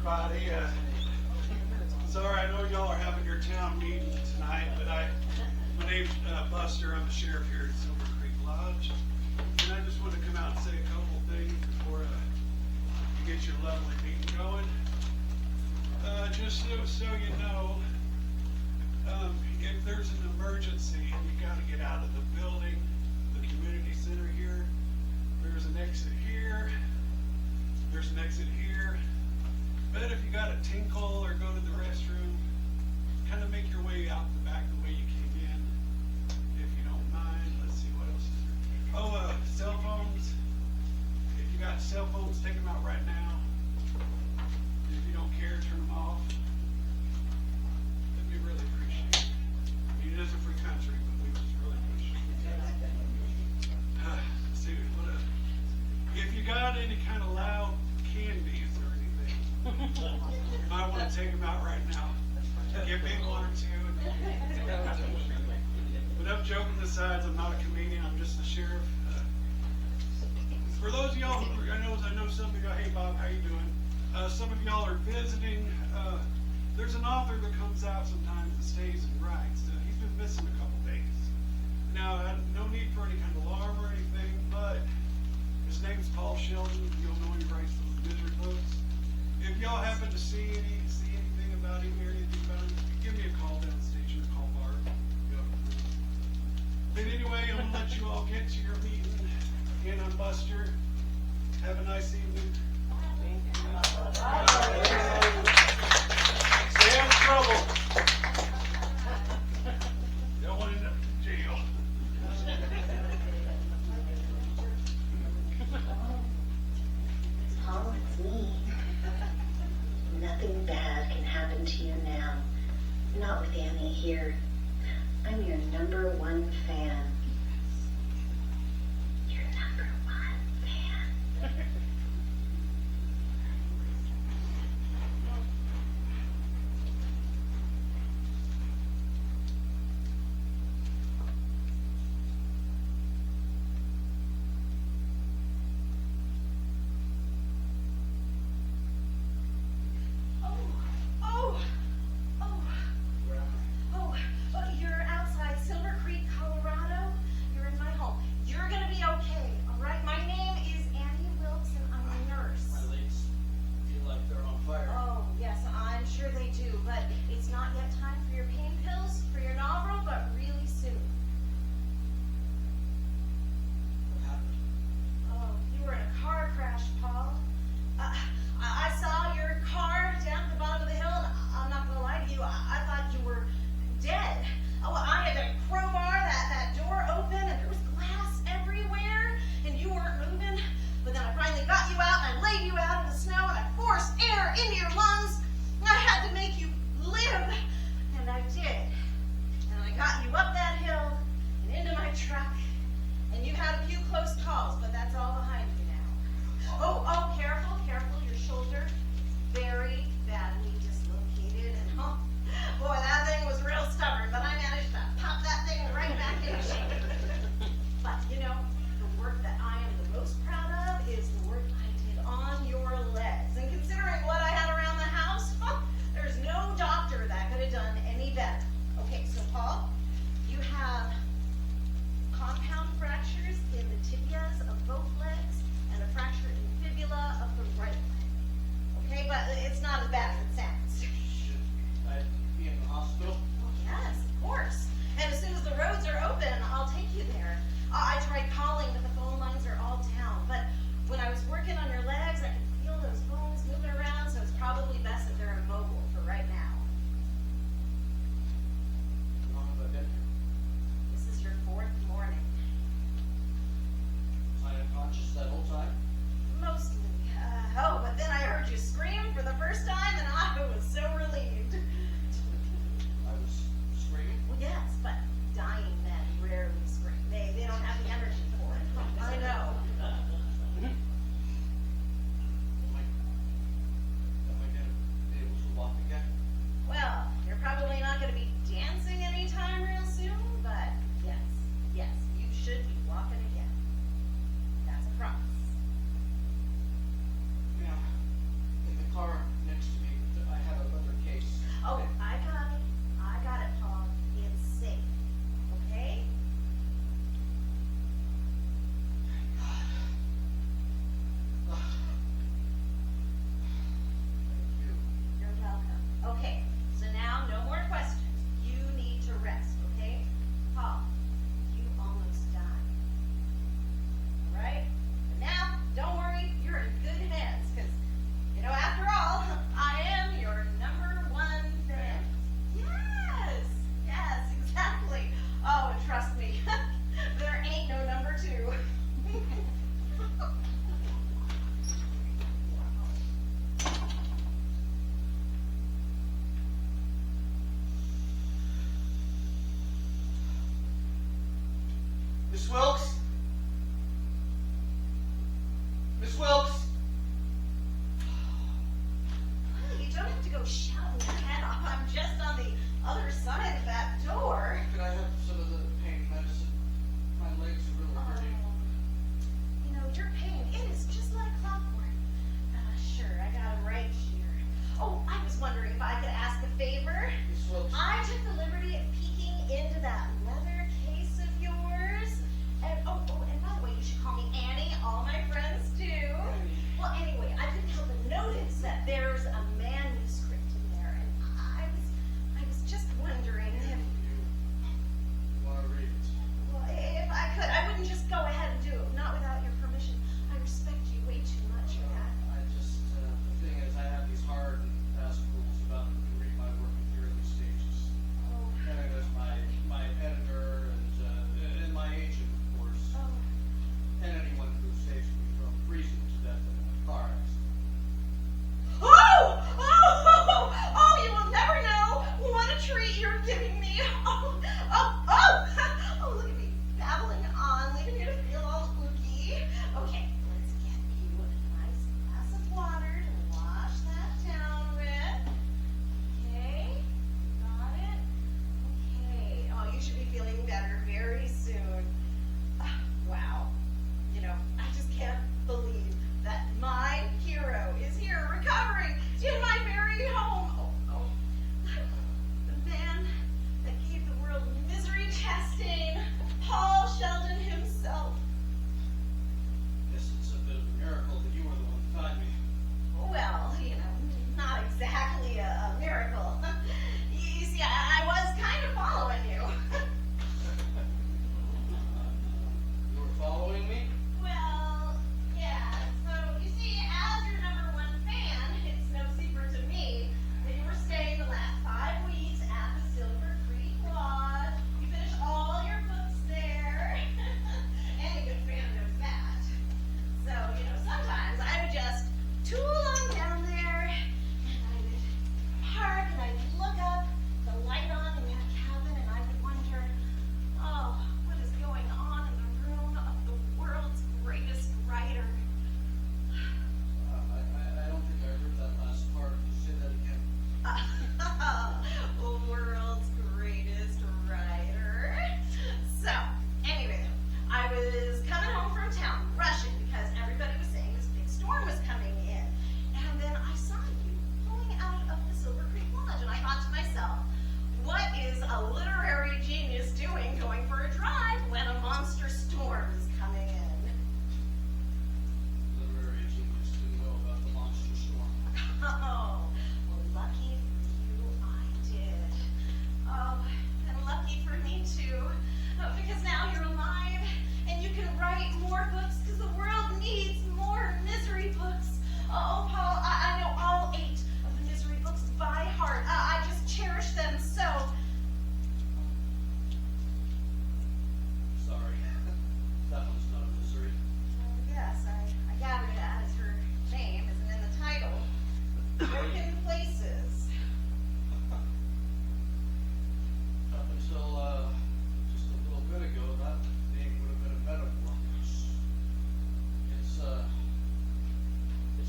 everybody. Sorry, I know y'all are having your town meeting tonight, but my name's Buster. I'm the sheriff here at Silver Creek Lodge. And I just want to come out and say a couple things before you get your lovely meeting going. Just so you know, if there's an emergency and you got to get out of the building, the community center here, there's an exit here, there's an exit here. But if you got to tinkle or go to the restroom, kind of make your way out the back the way you came in, if you don't mind. Let's see, what else is there? Oh, cell phones. If you got cell phones, take them out right now. If you don't care, turn them off. That'd be really appreciated. I mean, it is a free country, but we just really appreciate it. Let's see, if you got any kind of loud candies or anything, you might want to take them out right now. Give me one or two. But I'm joking aside, I'm not a comedian, I'm just the sheriff. For those of y'all who, I know some of you go, hey Bob, how you doing? Some of y'all are visiting. There's an author that comes out sometimes that stays and writes. He's been missing a couple days. Now, no need for any kind of alarm or anything, but his name's Paul Sheldon. You'll know he writes those misery books. If y'all happen to see anything about him or anything about him, give me a call down the station or call Barb. But anyway, I'm going to let you all get to your meeting. Again, I'm Buster. Have a nice evening. Stay out of trouble. You don't want to end up in jail. Paul, it's me. Nothing bad can happen to you now. Not with Annie here. I'm your #1 fan. Your #1 fan. You're outside Silver Creek, Colorado?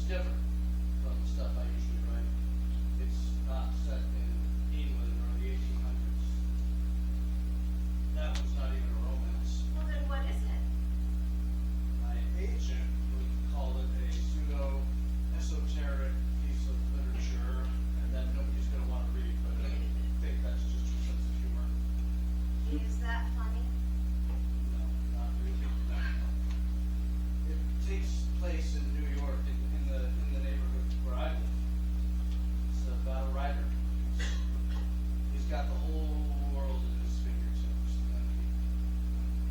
different from the stuff I usually write. It's not set in England or the 1800s. That one's not even a romance. Well, then what is it? My agent would call it a pseudo-esoteric piece of literature, and then nobody's going to want to read, but I think that's just your sense of humor. Is that funny? No, not really. No. It takes place in New York, in the neighborhood where I live. It's about a writer. He's got the whole world at his fingertips, and then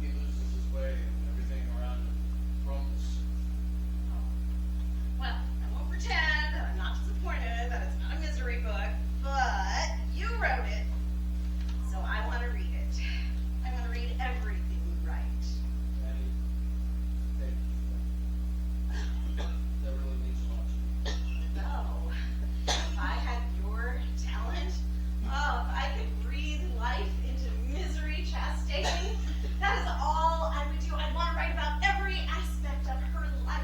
he loses his way, and everything around him crumbles. Oh. Well, I won't pretend that I'm not disappointed that it's not a misery book, but you wrote it, so I want to read it. I want to read everything you write. And thank you. That really means a lot to me. No. If I had your talent, if I could breathe life into misery chastising, that is all I would do. I'd want to write about every aspect of her life.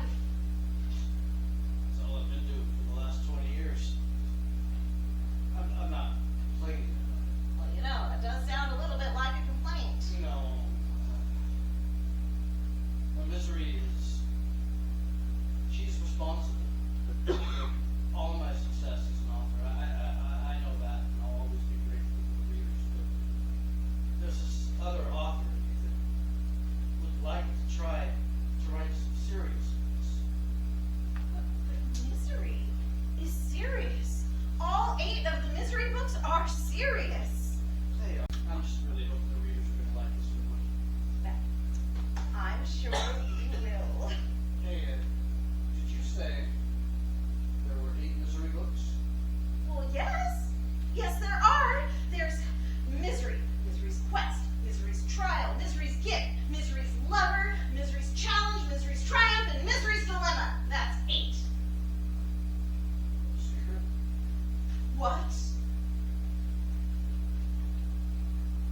That's all I've been doing for the last 20 years. I'm not complaining about it. Well, you know, that does sound a little bit like a complaint. No. My misery is, she's responsible for all my success as an author. I know that, and I'll always be grateful to the readers, but there's this other author in me that would like to try to write some seriousness. But misery is serious. All 8 of the misery books are serious. Hey, I'm just really hoping the readers are going to like this new one. I'm sure you will. Hey, did you say there were 8 misery books? Well, yes. Yes, there are. There's misery, misery's quest, misery's trial, misery's gift, misery's lover, misery's challenge, misery's triumph, and misery's dilemma. That's 8. Secret? What?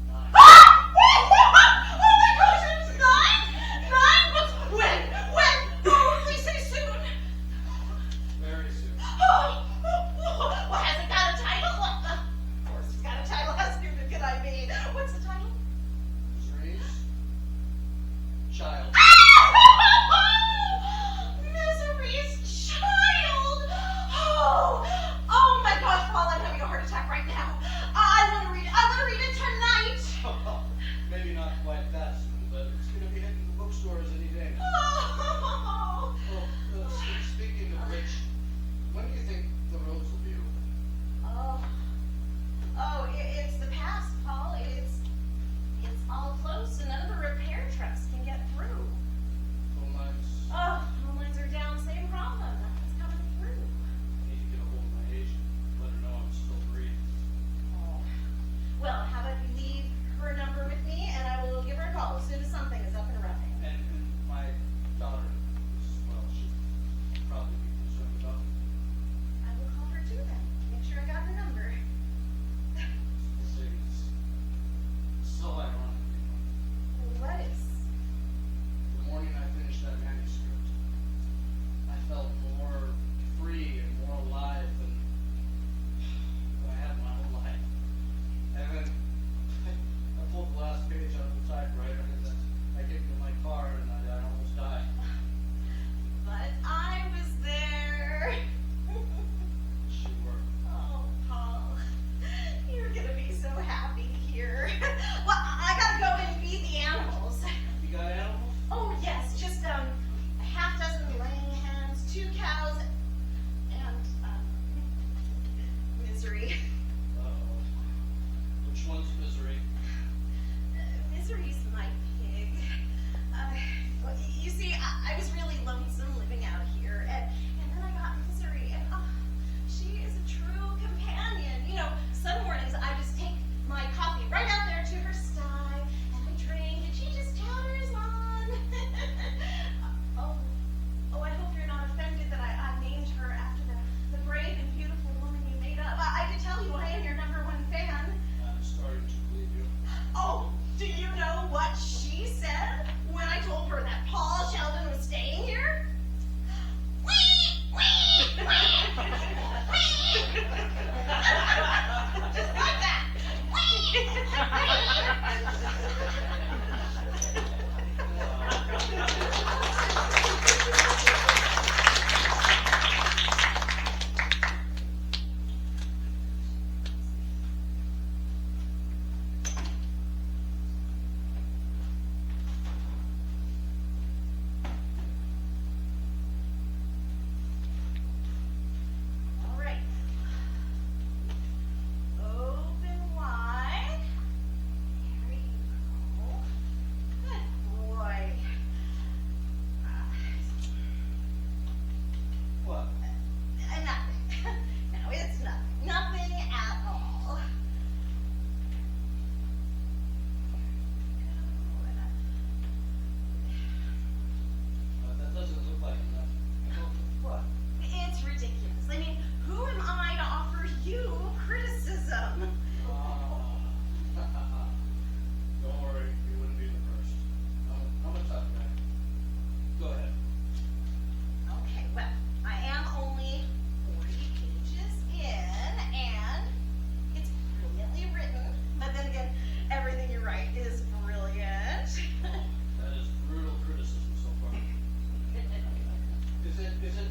9. Oh my gosh, it's 9? 9 books? When? Oh, please say soon. Very soon. Oh, well, has it got a title? Of course it's got a title. How stupid could I be? What's the title? Misery's Child. Misery's Child. Oh my gosh, Paul, I'm having a heart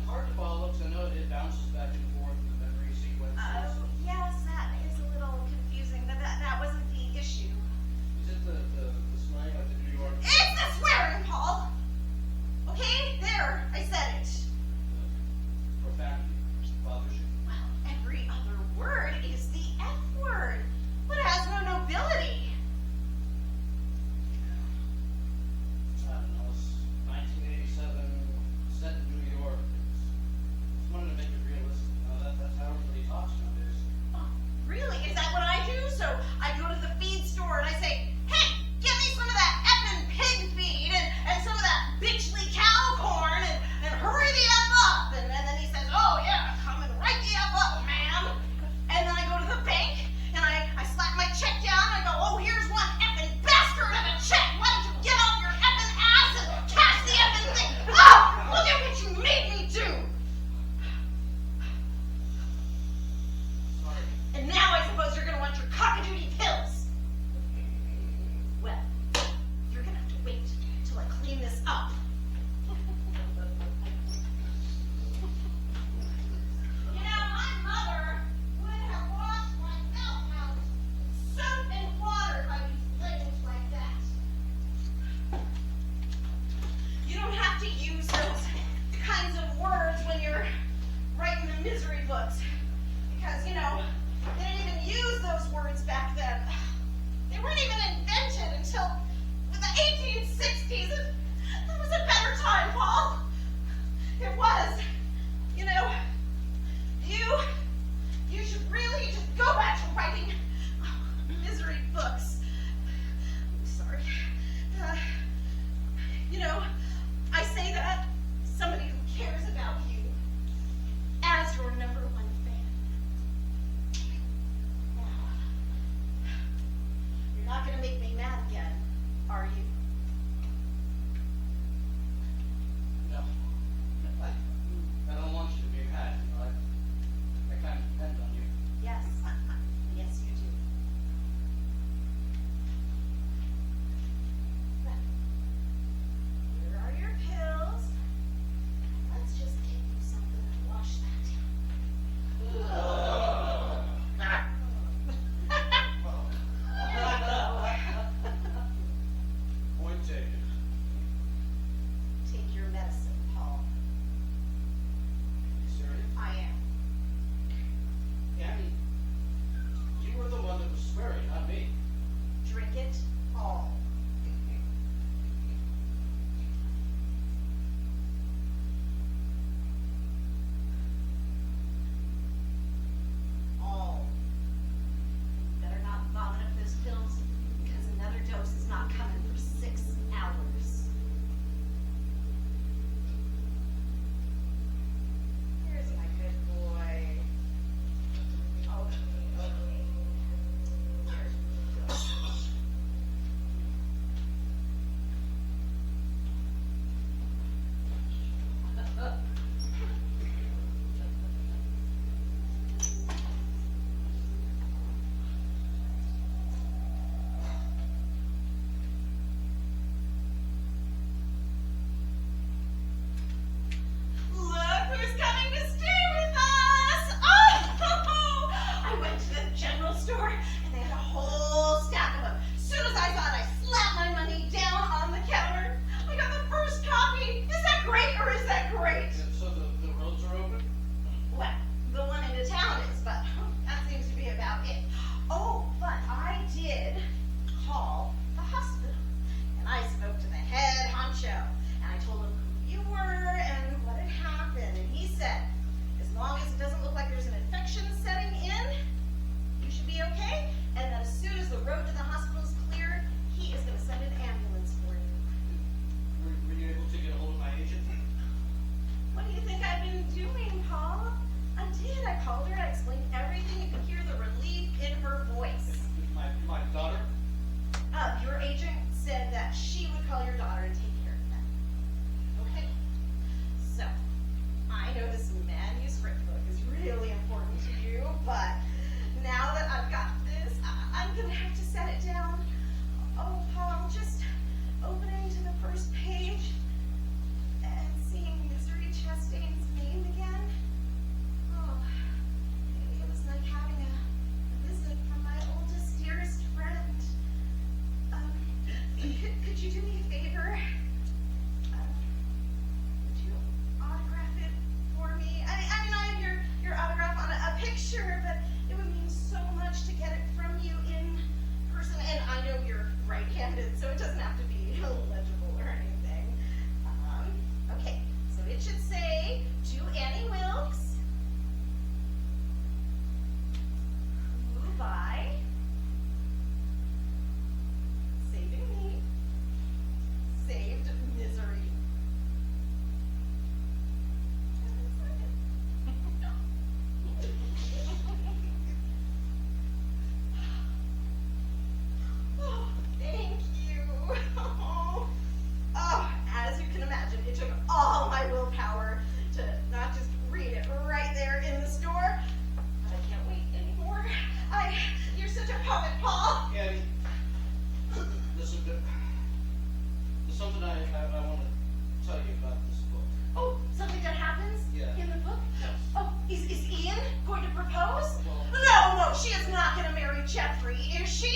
hard to follow because I know it bounces back and forth in the memory sequences. Oh, yes, that is a little confusing, but that wasn't the issue. Is it the slang like the New York? It's the swearing, Paul! Okay, there, I said it. Profanity bothers you? Well, every other word is the F word, but it has no nobility. I don't know, it's 1987, set in New York. It's wanted to make it realistic. You know, that's how everybody talks nowadays. Oh, really? Is that what I do? So I go to the feed store and I say, hey, give me some of that effing pig feed and some of that bitchly cow corn and hurry the F up. And then he says, oh yeah, come and write the F up, ma'am. And then I go to the bank and I slap my check down and I go, oh, here's one effing bastard of a check. Why don't you get off your effing ass and cash the effing thing? Oh, look at what you made me do. Sorry. And now I suppose you're going to want your cockadoodie pills. Well, you're going to have to wait till I clean this up. You know, my mother would have washed my outhouse with soap and water if I used language like that. You don't have to use those kinds of words when you're writing the misery books. Because, you know, they didn't even use those words back then. They weren't even invented until the 1860s. That was a better time, Paul. It was. You know, you should really just go back to writing misery books. I'm sorry. You know, I say that somebody who cares about you as your number one fan. Now, you're not going to make me mad again, are you? No. I don't want you to be mad. You know, I kind of depend on you. Yes. Yes, you do. Well, here are your pills. Let's just give you something to wash that Point taken. Take your medicine, Paul. You serious? I am. Annie, you were the one that was swearing, not me. Drink it all. All. You better not vomit up those pills, because another dose is not coming for 6 hours. Here's my good boy. Okay. Here's good. Look who's coming to stay with us! Oh! I went to the general store and they had a whole stack of them. As soon as I saw it, I slapped my money down on the counter. I got the first copy. Is that great or is that great? So the roads are open? Well, the one into town is, but that seems to be about it. Oh, but I did call the hospital, and I spoke to the head honcho, and I told him who you were and what had happened, and he said, as long as it doesn't look like there's an infection setting in, you should be okay, and that as soon as the road to the hospital is clear, he is going to send an ambulance for you. Were you able to get a hold of my agent? What do you think I've been doing, Paul? I did. I called her. I explained everything. You could hear the relief in her voice. My daughter? Your agent said that she would call your daughter and take care of that. Okay. So, I know this manuscript book is really important to you, but now that I've got this, I'm going to have to set it down. Oh, Paul, just opening to the first page and seeing Misery Chastain's name could you do me a favor? Would you autograph it for me? I mean, I have your autograph on a picture, but it would mean so much to get it from you in person. And I know you're right-handed, so it doesn't have to be illegible or anything. Okay, so it should say, to Annie Wilkes, who by saving me saved misery. Oh, thank you. Oh, as you can imagine, it took all my willpower to not just read it right there in the store. But I can't wait anymore. You're such a poet, Paul. Annie, listen, there's something I want to tell you about this book. Oh, something that happens Yeah. in the book? Yes. Oh, is Ian going to propose? Well- No, she is not going to marry Jeffrey, is she?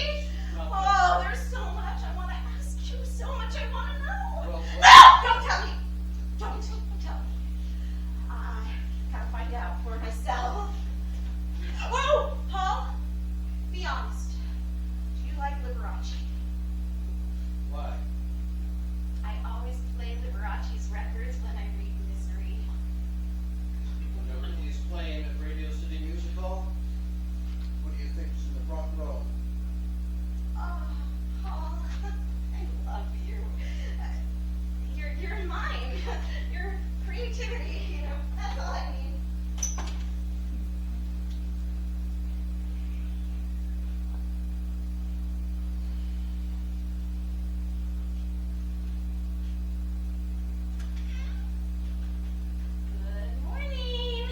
No. Oh, there's so much I want to ask you, so much I want to know. Well, No, don't tell me. Don't tell me. I gotta find out for myself. Whoa, Paul, be honest. Do you like Liberace? Why? I always play Liberace's records when I read Misery. Whenever he's playing at Radio City Music Hall, what do you think's in the front row? Oh, Paul, I love you. You're mine. Your creativity, that's all I need. Good morning.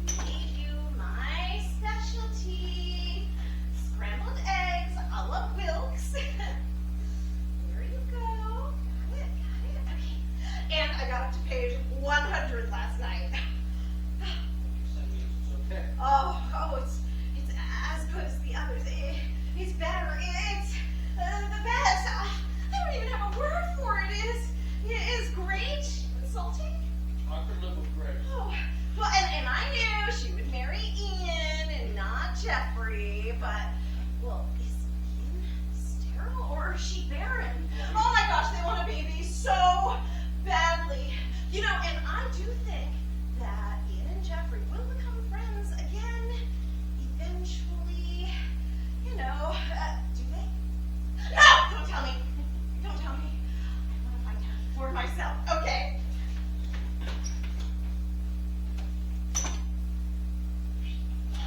Made you my specialty. Scrambled eggs a la Wilkes. There you go. Got it. Okay. And I got up to page 100 last night. That means it's okay. Oh, it's as good as the others. It's better. It's the best. I don't even have a word for it. It is great. Insulting. I could live with Greg. Oh, well, and I knew she would marry Ian and not Jeffrey, but, well, is Ian sterile or is she barren? Oh my gosh, they want a baby so badly. And I do think that Ian and Jeffrey will become friends again eventually. Do they? No! Don't tell me. Don't tell me. I want to find out for myself, okay?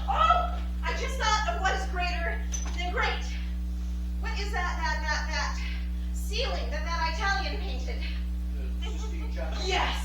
Oh! I just thought of what is greater than great. What is that ceiling that Italian painted? The Sistine Chapel. Yes.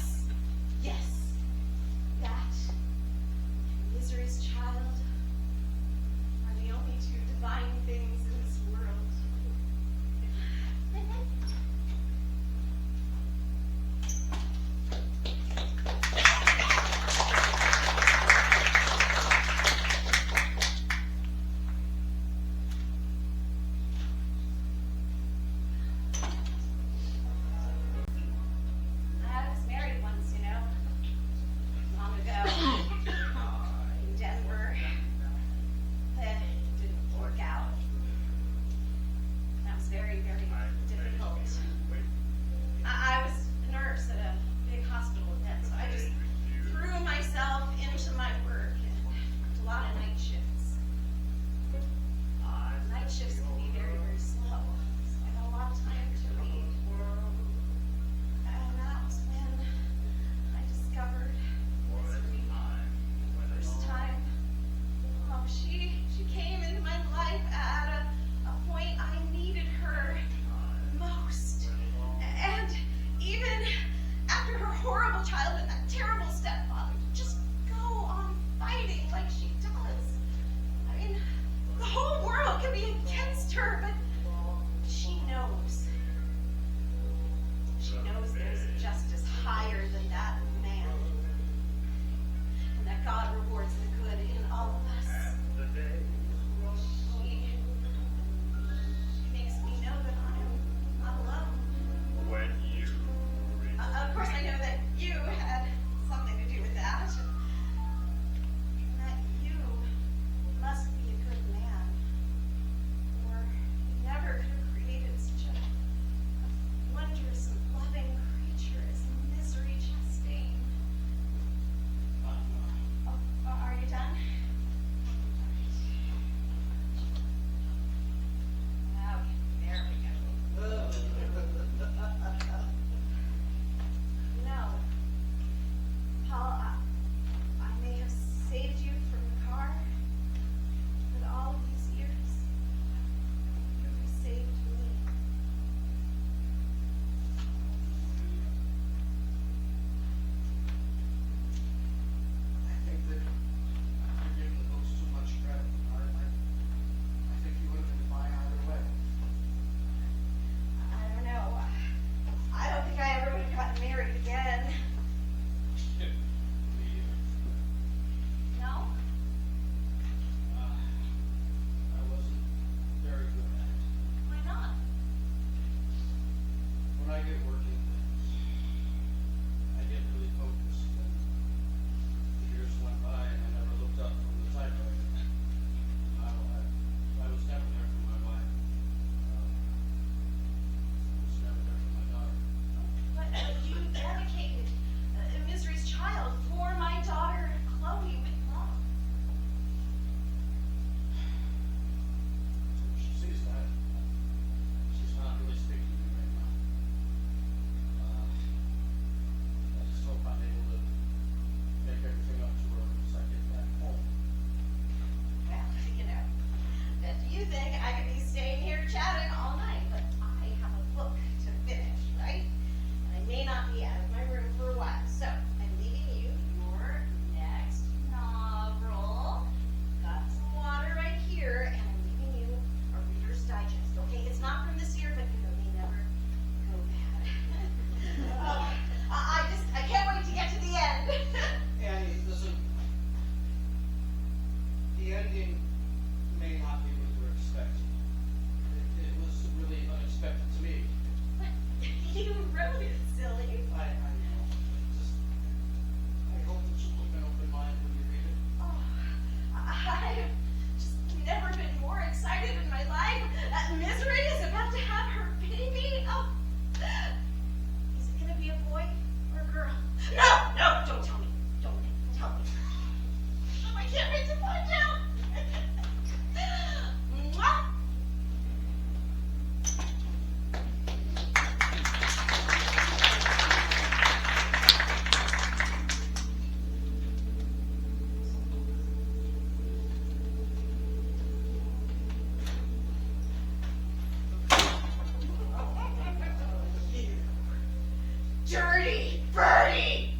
dirty birdie.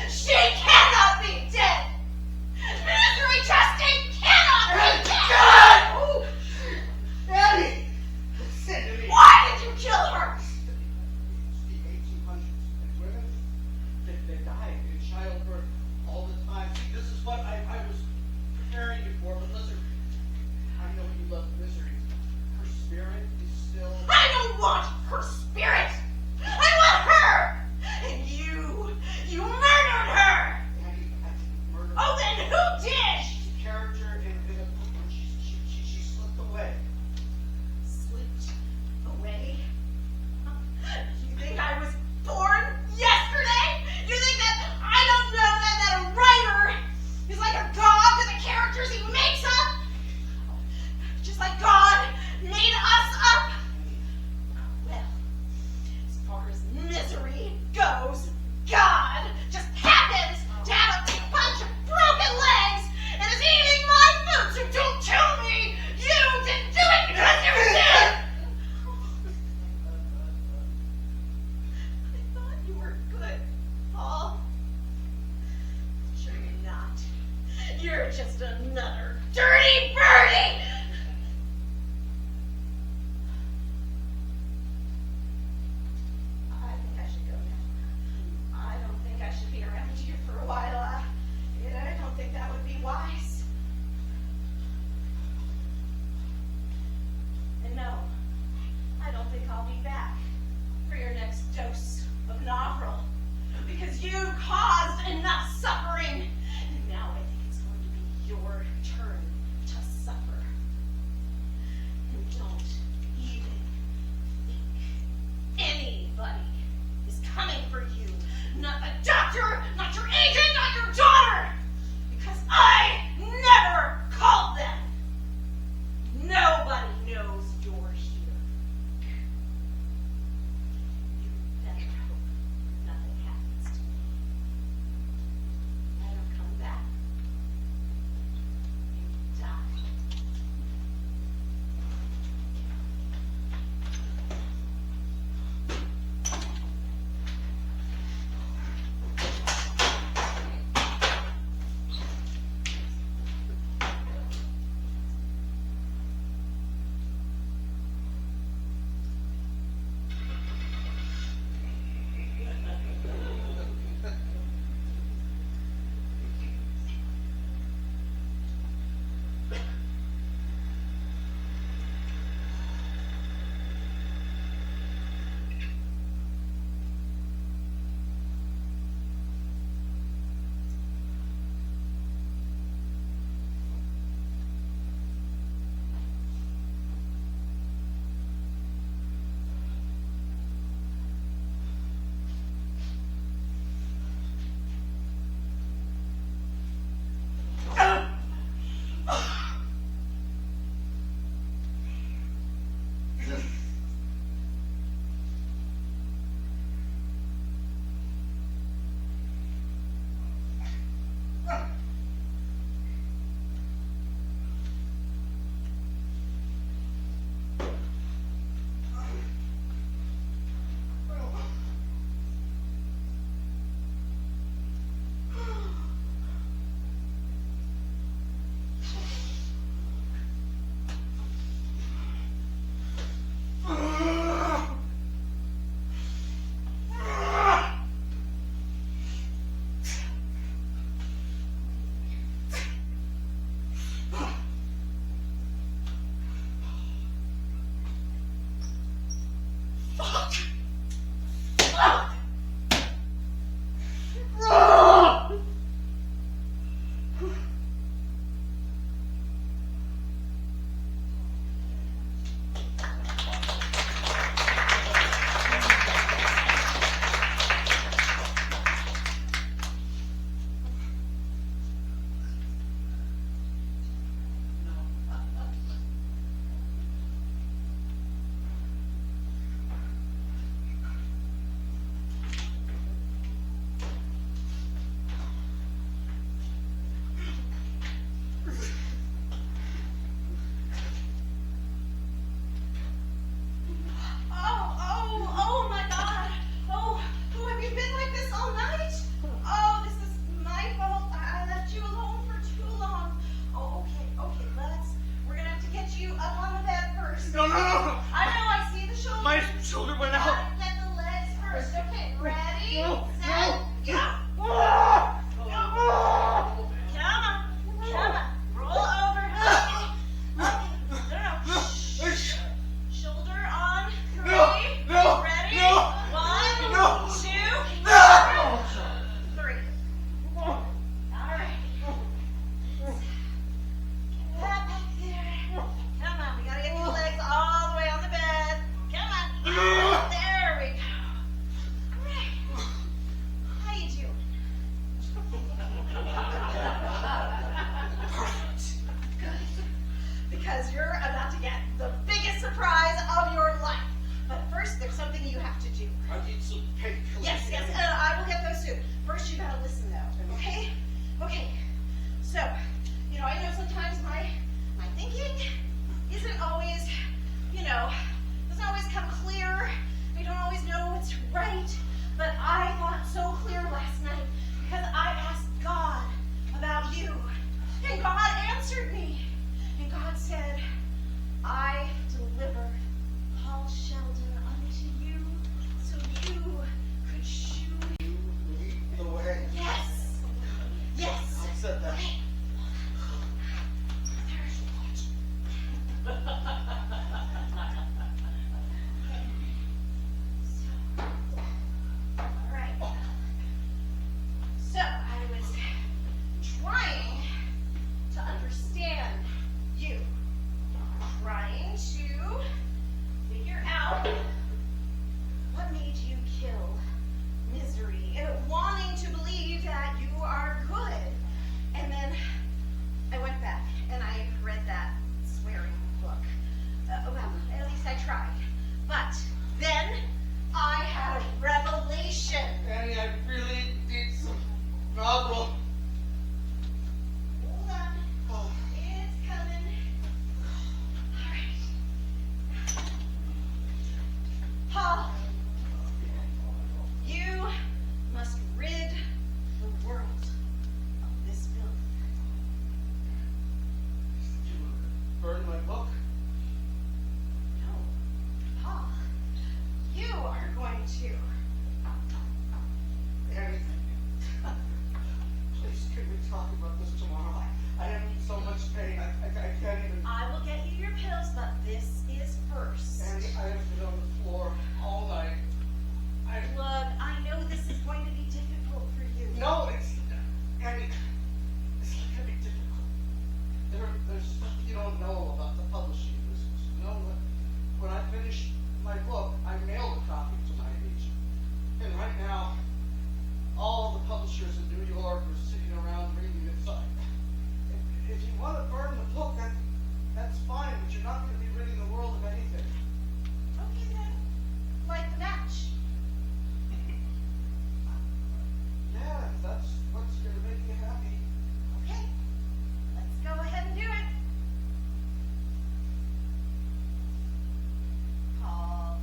She cannot be dead. Misery Chastain cannot be dead. God! Annie! Listen to me. Why did you kill her? It's the 1800s. And women, they die in childbirth all the time. See, this is what I was preparing you for. But listen, I know you love Misery. Her spirit is still... I don't want her spirit. I want her. And you murdered her. Annie, I didn't murder her. Oh, then who did? She's a character in a book when she slipped away. Slipped away? You think I was born yesterday? You think that I don't know that a writer is like a god to the characters he makes up? Just like God made us up? Well, as far as misery goes, God just happens to have a bunch of broken legs and is eating my food, so don't tell me you didn't do it because you're dead! I thought you were good, Paul. Sure you're not. You're just another dirty birdie! I think I should go now. I don't think I should be around you for a while. I don't think that would be wise. And no, I don't think I'll be back for your next dose of Novril, because you caused enough suffering. And now I think it's going to be your turn to suffer. you don't know about the publishing business. You know, when I finish my book, I mail a copy to my agent. And right now, all the publishers in New York are sitting around reading it. So if you want to burn the book, that's fine, but you're not going to be ridding the world of anything. Okay then. Light the match. Yeah, if that's what's going to make you happy. Okay. Let's go ahead and do it. Paul,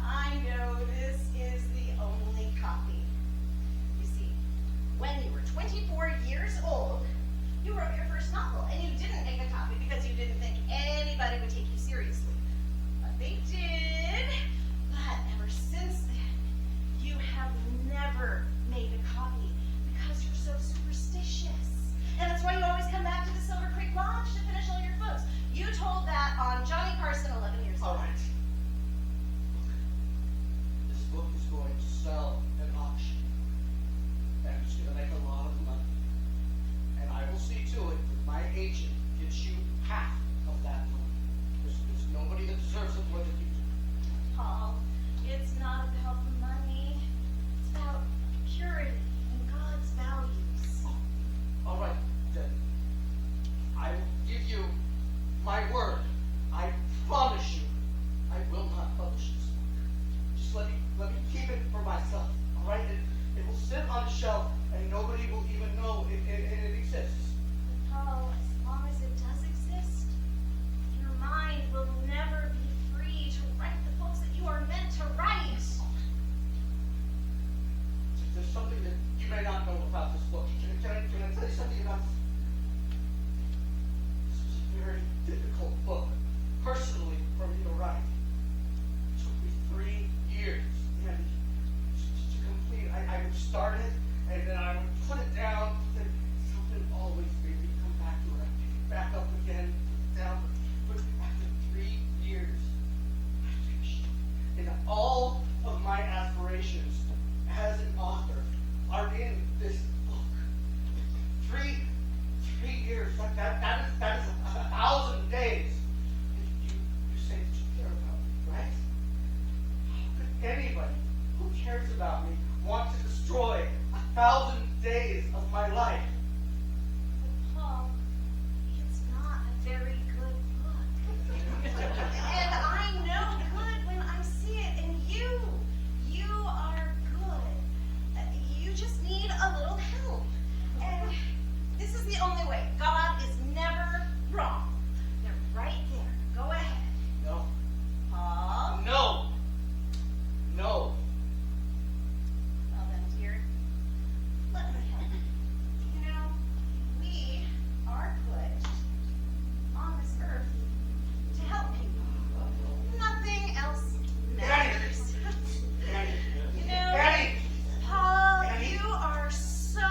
I know this is the only copy. You see, when you were 24 years old, you wrote your first novel, and you didn't make a copy because you didn't think anybody would take you seriously. But they did. But ever since then, you have never made a copy because you're so superstitious. And that's why you always come back to the Silver Creek Lodge to finish all your books. You told that on Johnny Carson 11 years ago. All right. This book is going to sell at auction. And it's going to make a lot of money. And I will see to it that my agent gets you half of that money. There's nobody that deserves it more than you do. Paul, it's not about money. It's about purity and God's values. All right, then. I will give you my word. I promise you, I will not publish this book. Just let me keep it for myself. All right? It will sit on a shelf, and nobody will even know it exists. But Paul, as long as it does exist, your mind will never be free to write the books that you are meant to write. There's something that you may not know about this book. Can I tell you something about this? This is a very difficult book, personally, for me to write. It took me 3 years, Andy, to complete. I would start it, and then I would put it down, and something always made me come back to it. I'd pick it back up again, put it down, but after 3 years, I finished it. And all of my aspirations as an author are in this book. Three years, that is 1,000 days. You say that you care about me, right? How could anybody who cares about me want to destroy 1,000 days of my life? But Paul, it's not a very good book. And I know good when I see it, and you are good. You just need a little help. And this is the only way. God is never wrong. They're right there. Go ahead. No. Paul. No. No. Well then, dear, let me help you. You know, we are put on this earth to help people. Nothing else matters. Andy. You know, Andy. Paul, Andy. you are so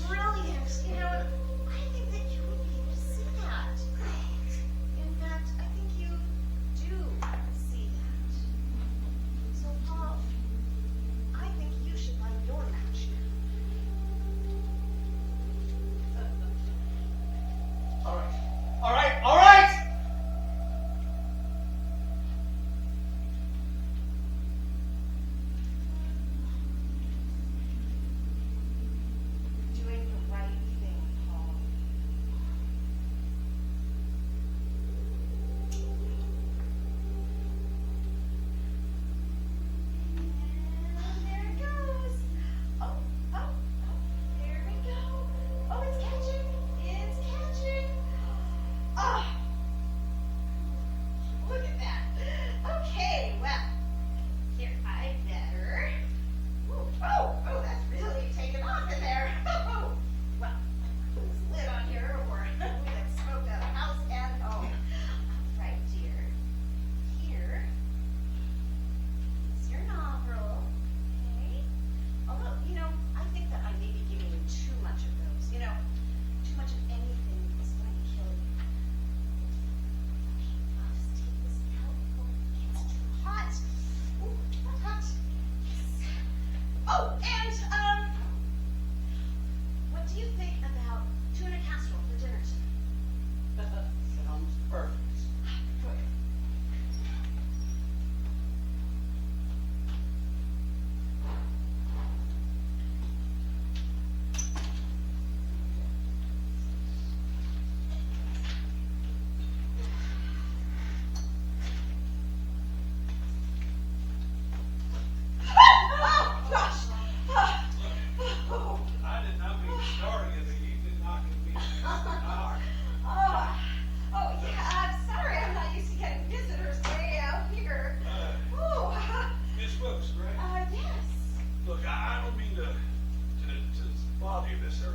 brilliant. You know, I think that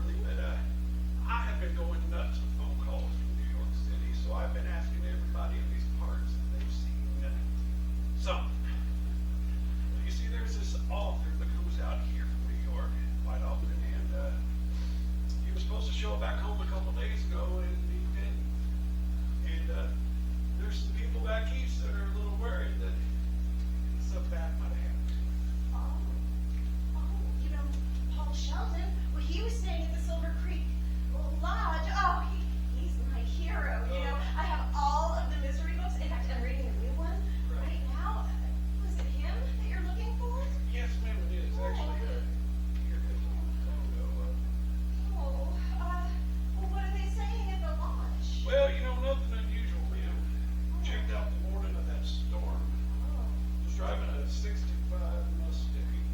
early, but I have been going nuts with phone calls from New York City, so I've been asking everybody in these parts if they've seen something. Well, you see, there's this author that comes out here from New York quite often, and he was supposed to show back home a couple days ago, and he didn't. And there's some people back east that are a little worried that something bad might have happened. You know, Paul Sheldon, well, he was staying at the Silver Creek Lodge. Oh, he's my hero. You know, I have all of the Misery books. In fact, I'm reading a new one right now. Was it him that you're looking for? Yes, ma'am, it is. Actually, here, Well, what are they saying at the lodge? well, you know, nothing unusual, ma'am. Checked out the morning of that storm. Was driving a 65 Mustang.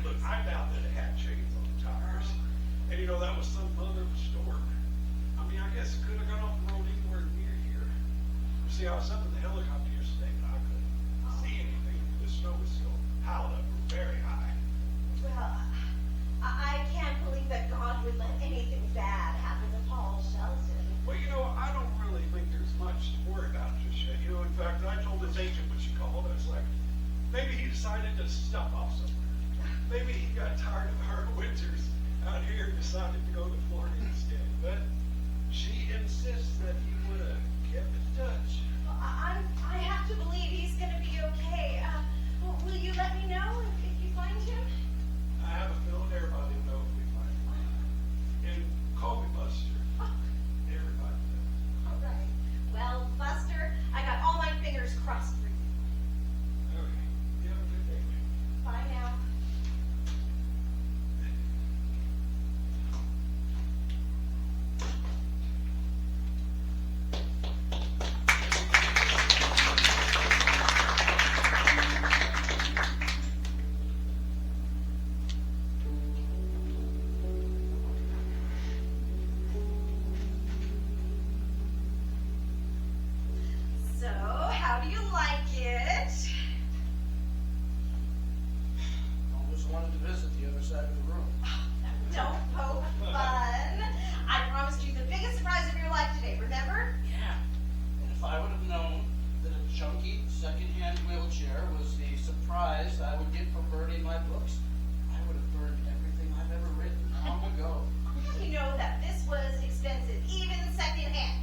Look, I doubt that it had chains on the tires. And you know, that was some other storm. I mean, I guess it could have gone off the road anywhere near here. You see, I was up in the helicopter yesterday, but I couldn't see anything. The snow was still piled up very high. Well, I can't believe that God would let anything bad happen to Paul Sheldon. Well, you know, I don't really think there's much to worry about just yet. You know, in fact, I told his agent when she called, I was like, maybe he decided to stop off somewhere. Maybe he got tired of our winters out here and decided to go to Florida instead. But she insists that he would have kept in touch. I have to believe he's going to be okay. Will you let me know if you find him? I have a feeling everybody will know if we find him. And call me Buster. Everybody knows. All right. Well, Buster, I got all my fingers crossed for you. Okay. You have a good day, man. Bye now. So, how do you like it? Almost wanted to visit the other side of the room. Don't poke fun. I promised you the biggest surprise of your life today, remember? Yeah. And if I would have known that a junky secondhand wheelchair was the surprise I would get for burning my books, I would have burned everything I've ever written long ago. You know that this was expensive, even secondhand.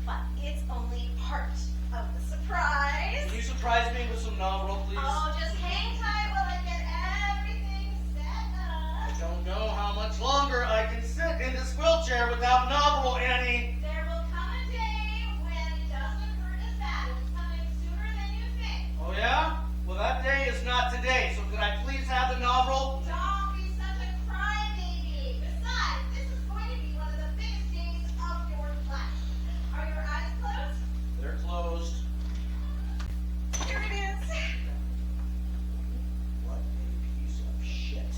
But it's only part of the surprise. Can you surprise me with some novel, please? Oh, just hang tight while I get everything set I up. don't know how much longer I can sit in this wheelchair without novel, Annie. There will come a day when it doesn't hurt as bad. It's coming sooner than you think. Oh yeah? Well, that day is not today, so could I please have the novel? Don't be such a crybaby. Besides, this is going to be one of the biggest days of your life. Are your eyes closed? They're closed. Here it is. What a piece of shit.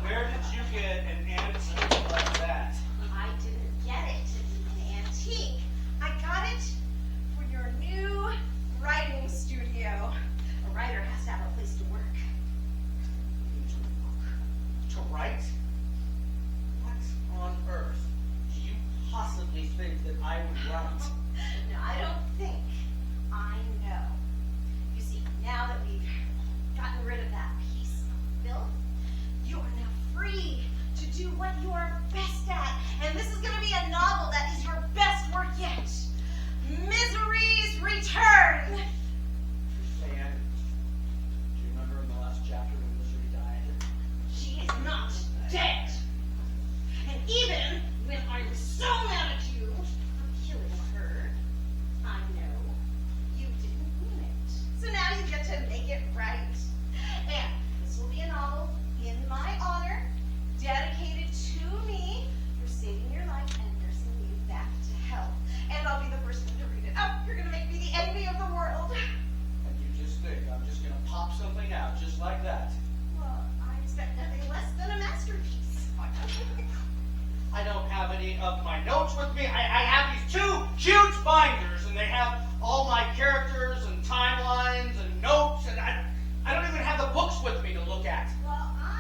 Where did you get an antique like that? I didn't get it to be an antique. I got it for your new writing studio. A writer has to have a place to work. To write? What on earth do you possibly think that I would write? No, I don't think. I know. You see, now that we've gotten rid of that piece of filth, you are now free to do what you are best at. And this is going to be a novel that is your best work yet. Misery's Return. Hey, Annie, do you remember in the last chapter when Misery died? She is not dead. And even when I was so mad at you for killing her, I know you didn't mean it. So now you get to make it right. And this will be a novel in my honor, dedicated to me for saving your life and nursing you back to health. And I'll be the first one to read it. Oh, you're gonna make me the envy of the world. And you just think I'm just gonna pop something out just like that? Well, I expect nothing less than a masterpiece. I don't have any of my notes with me. I have these two huge binders, and they have all my characters and timelines and notes, and I don't even have the books with me to look at. Well, I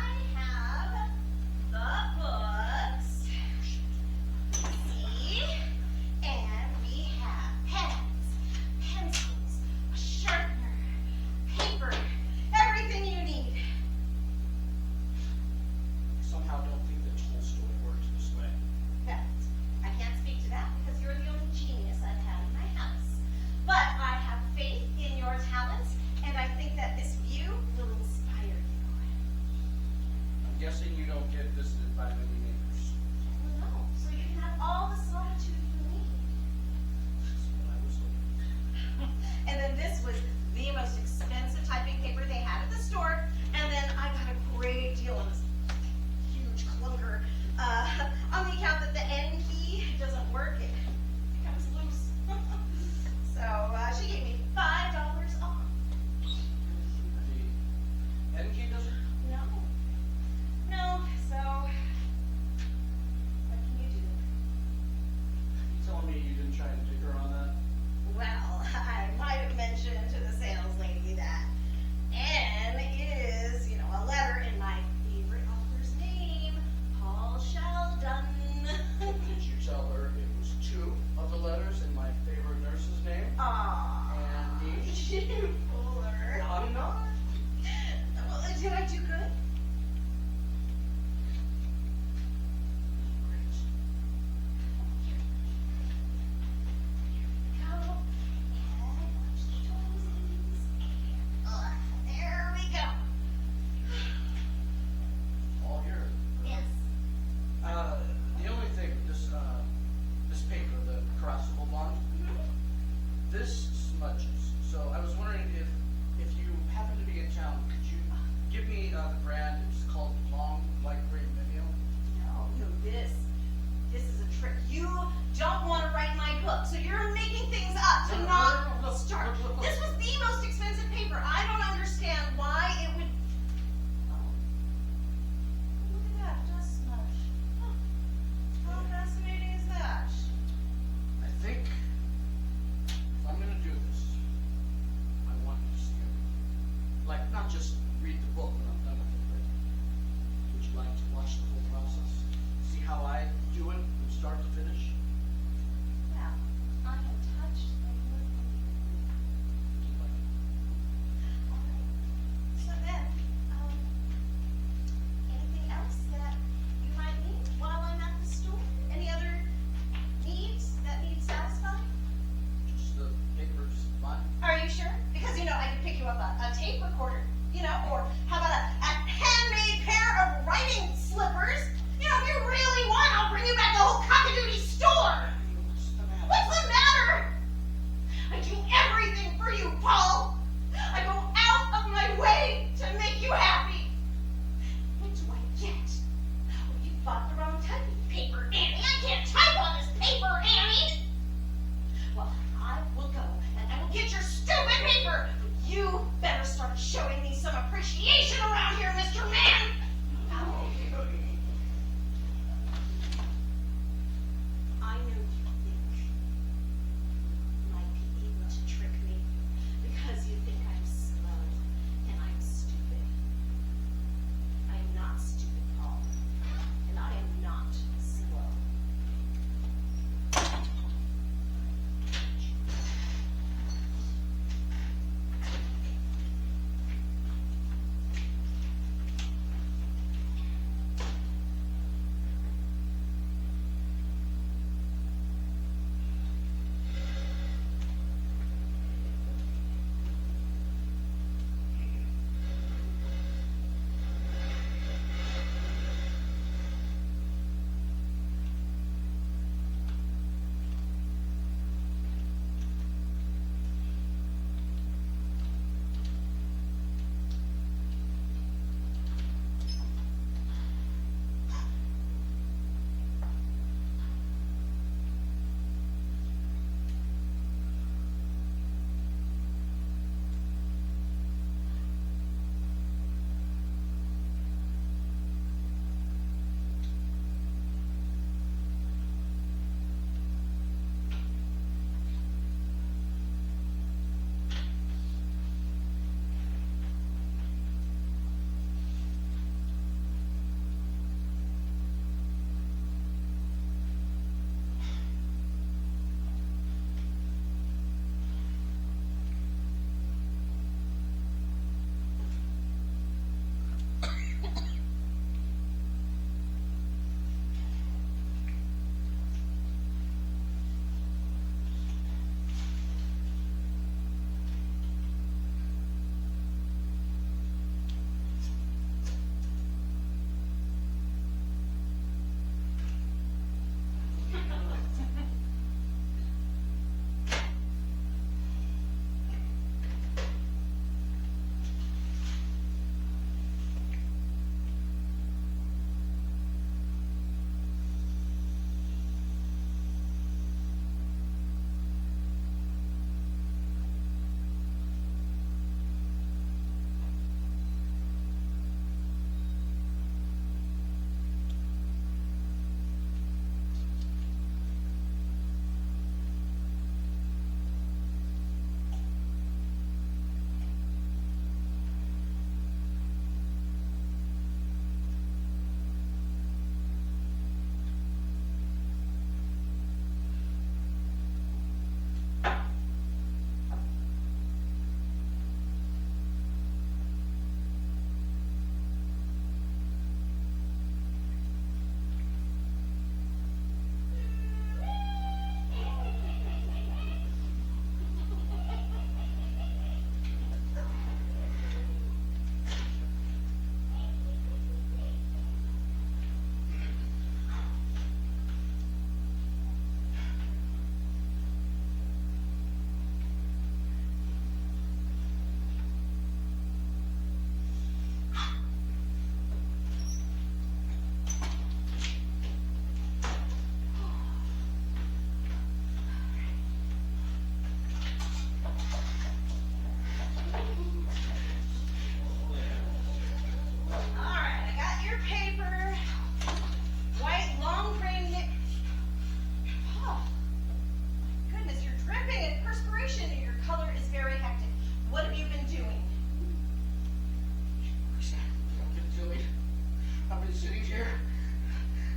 sitting here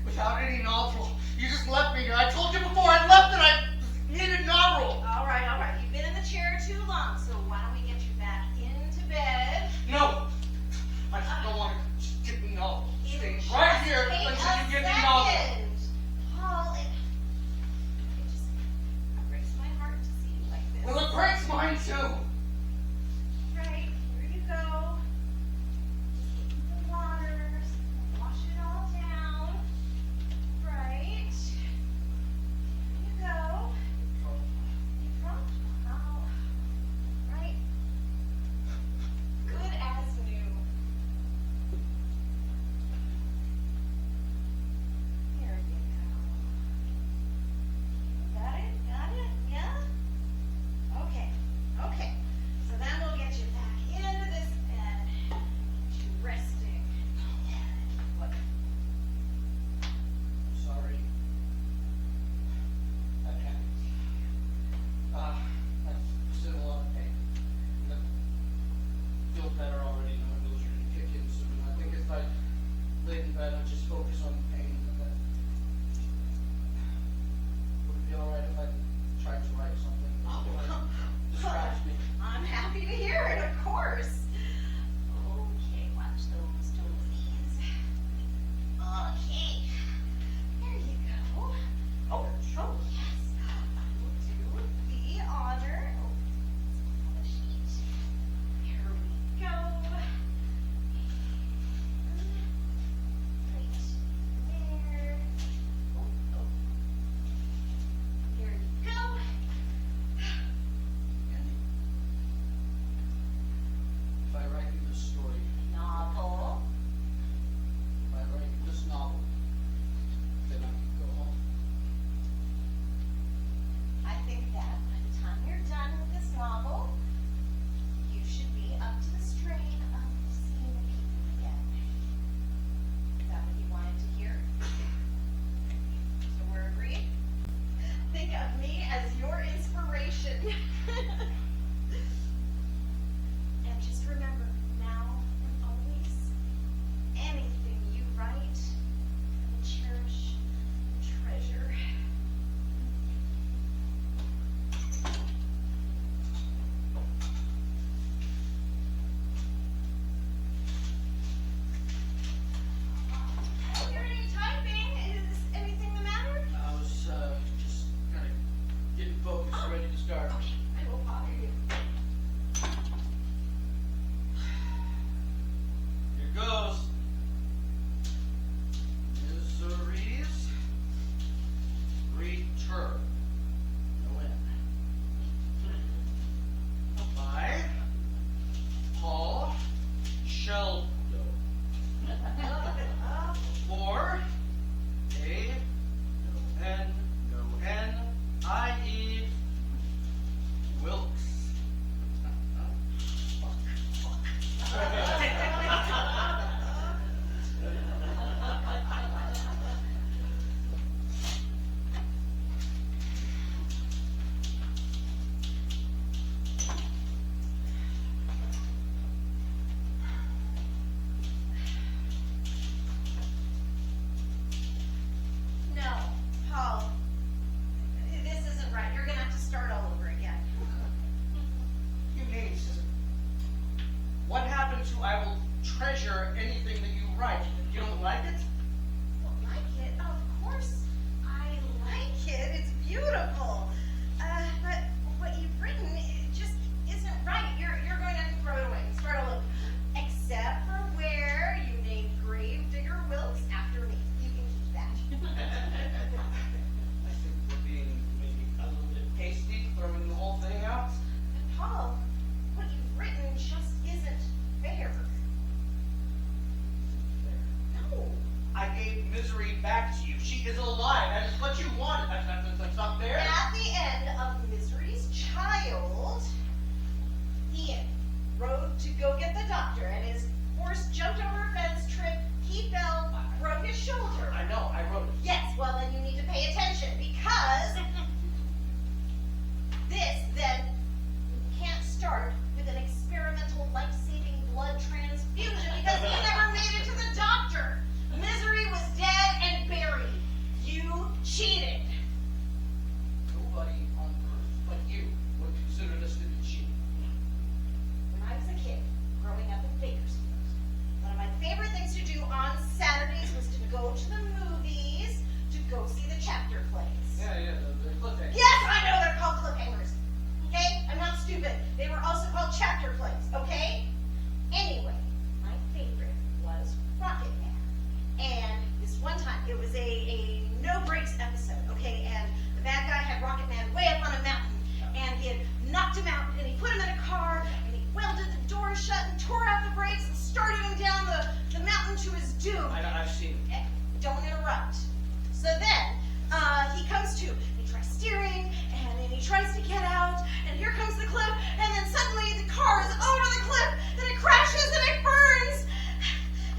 without any novel. You just left me here. I told you before I left that I needed novel. All right. You've been in the chair too long, so why don't we get you back into bed? No. I just don't want to get me novel. Stay Just right here take until a you get me novel. second. Paul, it just breaks my heart to see you like this. Well, it breaks mine too. Right, here you go. Just get the water, wash it all down. Right. Here you go. You dropped out. Right. Good as new. Here you go. Got it? Yeah? Okay. So then we'll get you back into this bed. Get you resting. What? I'm sorry. I panicked. I was in a lot of pain. I feel better already knowing those are going to kick in soon. I think if I laid in bed and just focus on the pain, that would it be alright if I tried to write something that distracts me? I'm happy to hear it, of course. Okay, watch those toesies. Okay, there you go. Oh, yes. I will do the honor. Oh, on the sheet. Here we go. Right there. Oh. Here you go. If I write you this story, Novel. if I write you this novel, then I can go home. I think that by the time you're done with this novel, you should be up to the strain of seeing the people again. Is that what you wanted to hear? So we're agreed? Think of me as your inspiration. And just remember, now and always, anything you write, I will cherish and treasure. I don't hear any typing. Is anything the matter? I was just kind of getting focused, ready to start. I will bother you. Here goes. Misery's Return. No end. By Paul Sheldo. For A, no N, no N, I-E, Wilkes. No, Paul. This isn't right. You're gonna have to start all over again. You mean, Susan, what happened to I will treasure anything that you write? You don't like it? Like it? Of course I like it. It's beautiful. But what you've written, it just isn't right. You're going to throw it away. Start all over. Except for where you named Gravedigger Wilkes after me. You can keep that. I think we're being maybe a little bit hasty, throwing the whole thing out. But Paul, what you've written just isn't fair. No. I gave Misery back to you. She is alive. That is what you wanted. That's not fair. At the end of Misery's child, Ian rode to go get the doctor, and his horse jumped over a fence, tripped, he fell, broke his shoulder. I know. I wrote it. Yes, well then you need to pay attention, because this then can't start with an experimental life-saving blood transfusion because he never made it to the doctor. Misery Matrix episode, okay? And the bad guy had Rocket Man way up on a mountain, and he had knocked him out, and he put him in a car, and he welded the door shut and tore out the brakes and started him down the mountain to his doom. I've seen it. Don't interrupt. So then, he comes to, and he tries steering, and then he tries to get out, and here comes the cliff, and then suddenly the car is over the cliff, and it crashes, and it burns.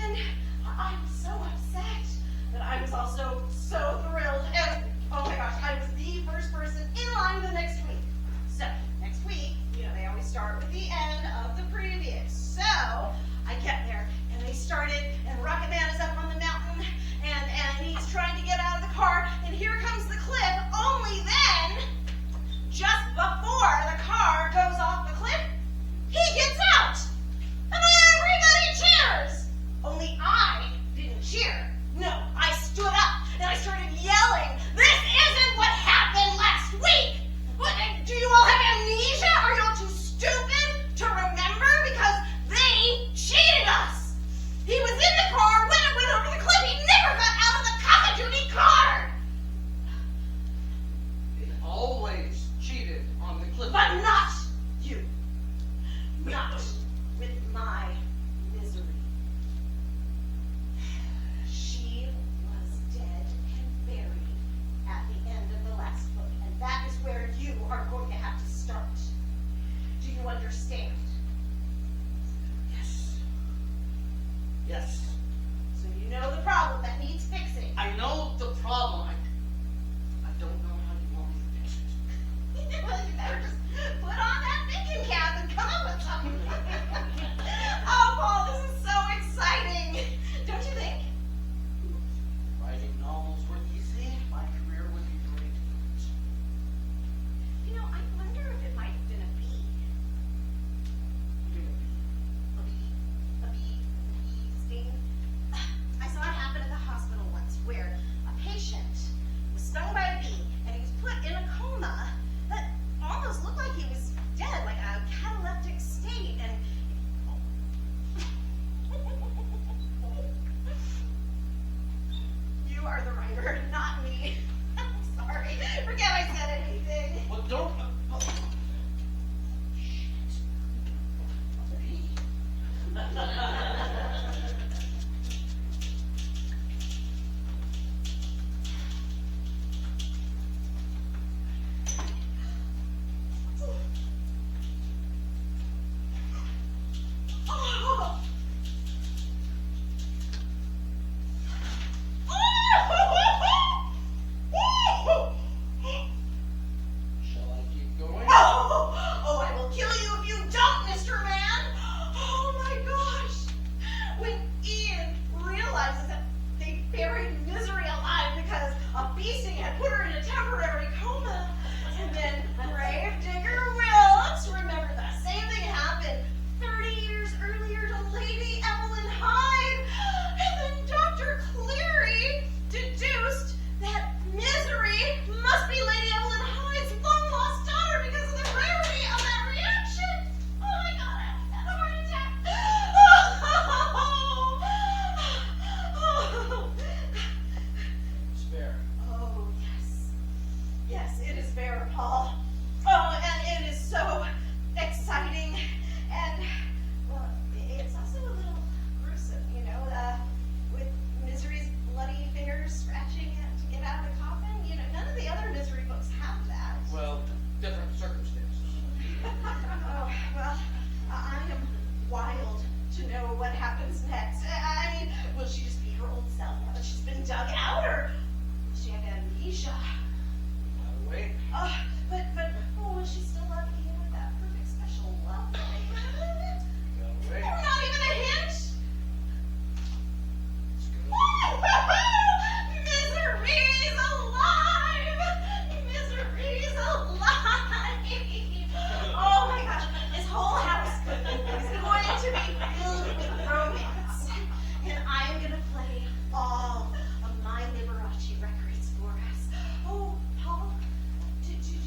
And I'm so upset, but I was also so thrilled, and oh my gosh, I was the first person in line the next week. So, next week, they always start with the end of the previous. So, I get there, and they started, and Rocket Man is up on the mountain, and he's trying to get out of the car, and here comes the cliff. Only then, just before the car goes off the cliff, he gets out, and everybody cheers. Only I didn't cheer. No, I stood up, and I started yelling, "This isn't what happened last week! What, do you all have amnesia? Are you all too stupid to remember? Because they cheated us! He was in the car when it went over the cliff. He never got out of the cock-a-doodle car! They always cheated on the cliff. But not you. Not with my misery. She was dead and buried at the end of the last book, and that is where you are going to have to start. Do you understand? Yes. Yes. So you know the problem that needs fixing. I know the problem. I don't know how you want me to fix it. Well, you better just put on that thinking cap and come up with something. Oh, Paul, this is so exciting. Don't you think? Writing novels were easy. My career would be great. I wonder if it might have been a bee. A bee sting. I saw it happen at the hospital once where a patient was stung by a bee and he was put in a coma that almost looked like he was dead, like a cataleptic state. And you are the writer, not me. I'm sorry. Forget I said anything. Well, don't. Shall I keep going? Oh, I will kill you if you don't, Mr. Man! Oh my gosh! When Ian realizes that they buried Misery alive because a bee sting had put her in a temporary coma, and then Gravedigger Wilkes remembered the same thing happened 30 years earlier to Lady Evelyn Hyde, and then Dr. Cleary deduced that Misery must be Lady Evelyn Hyde's long-lost daughter because of the rarity of that reaction. Oh my God, I almost had a heart attack. It's fair. Oh, yes. Yes, it is fair, Paul. Oh, and it is so exciting. And, well, it's also a little gruesome, with Misery's bloody fingers scratching it to get out of the coffin. None of the other Misery books have that. Well, different circumstances. Oh, well, I am wild to know what happens next. I mean, will she just be her old self now that she's been dug out, or will she have amnesia? By the way, But, will she still love Ian with that perfect special love that they had? by the way. Or not even a hint? Let's go. Misery's alive! Misery's alive! Oh my gosh, this whole house is going to be filled with romance. And I'm going to play all of my Liberace records for us. Oh, Paul, did you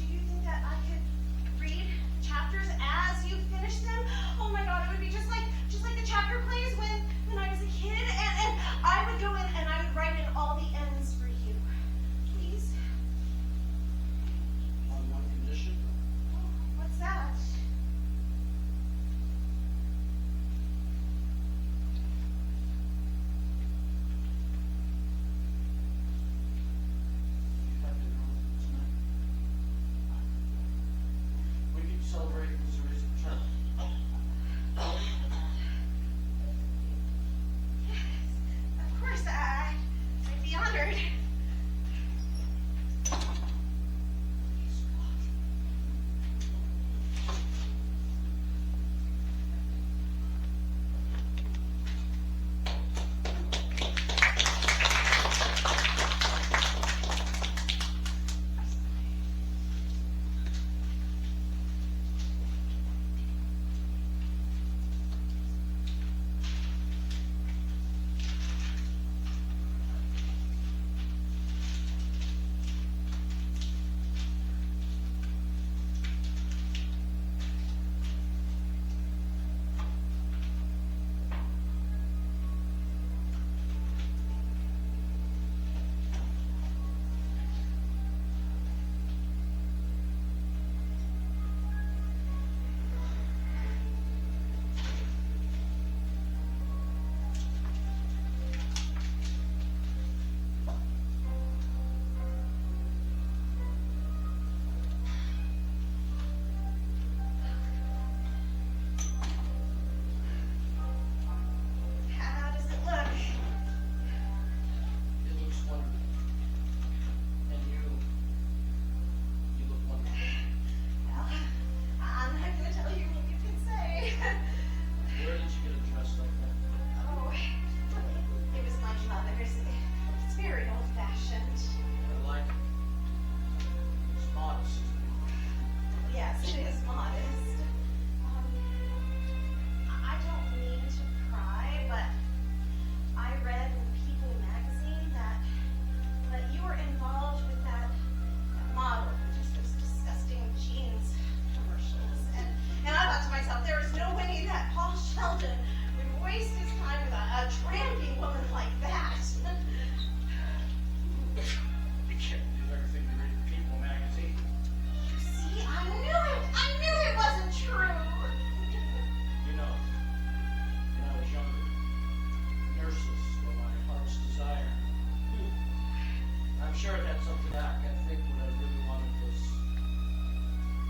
kept something back. I think what I really wanted was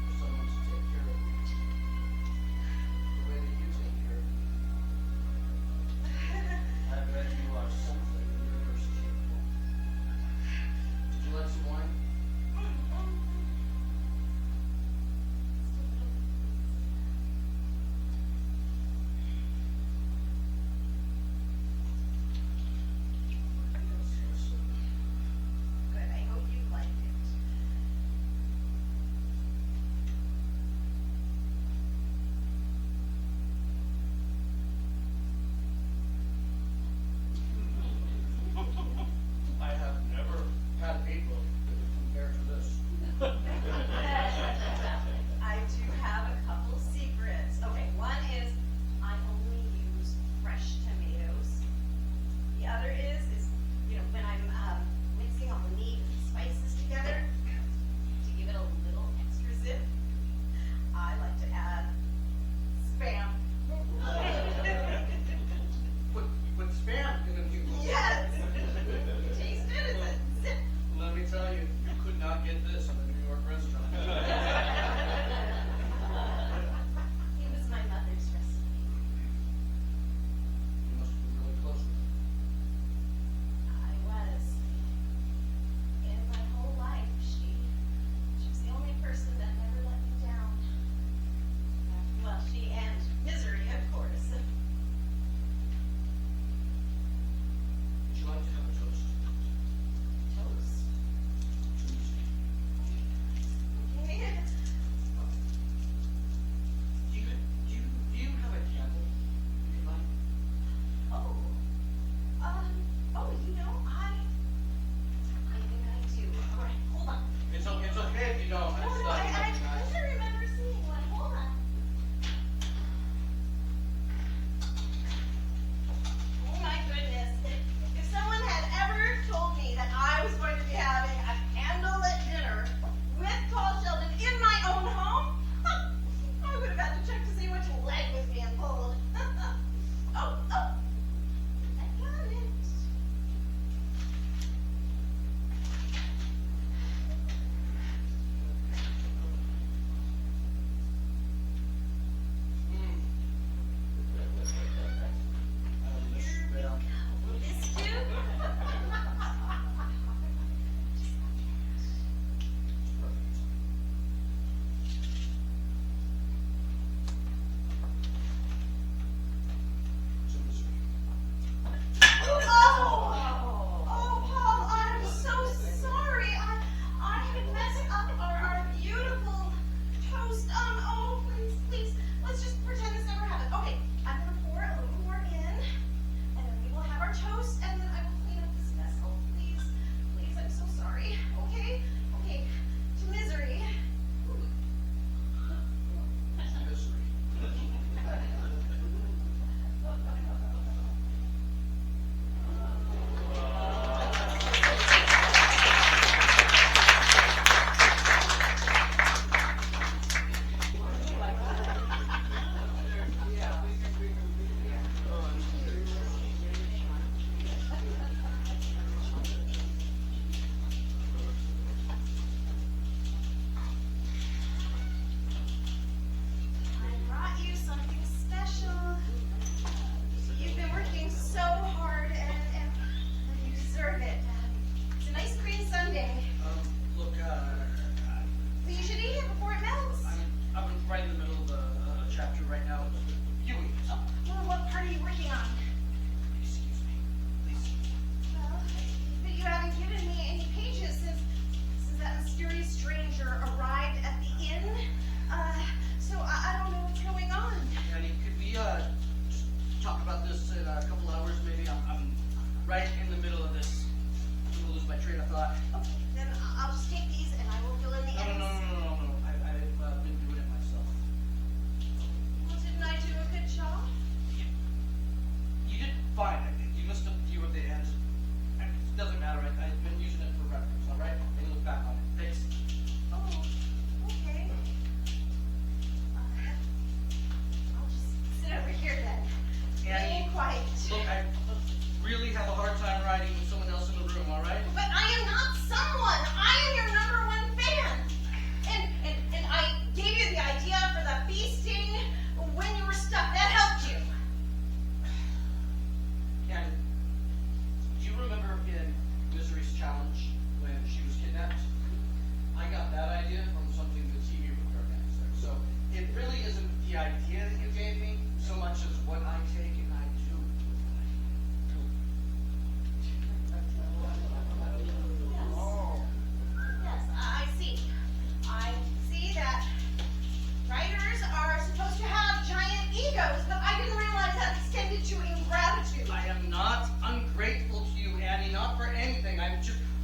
for someone to take care of me. The way that you take care of me. I bet you are something universe capable. Did you like some wine? Good, I hope you liked it.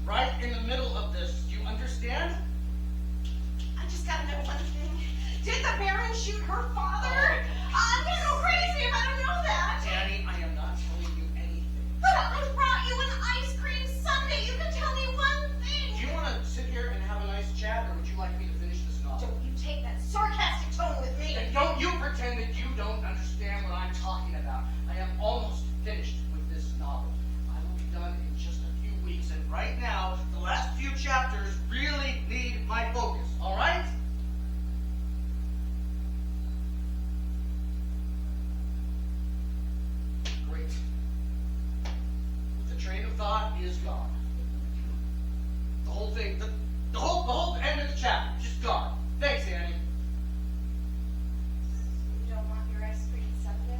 right in the middle of this. Do you understand? I just gotta know one thing. Did the Baron shoot her father? I'm gonna go crazy if I don't know that. Danny, I am not telling you anything. But I brought you an ice cream sundae. You can tell me one thing. Do you want to sit here and have a nice chat, or would you like me to finish this novel? Don't you take that sarcastic tone with me. And don't you pretend that you don't understand what I'm talking about. I am almost finished with this novel. I will be done in just a few weeks, and right now, the last few chapters really need my focus, all right? Great. The train of thought is gone. The whole thing, the whole end of the chapter, just gone. Thanks, Annie. You don't want your ice cream sundae?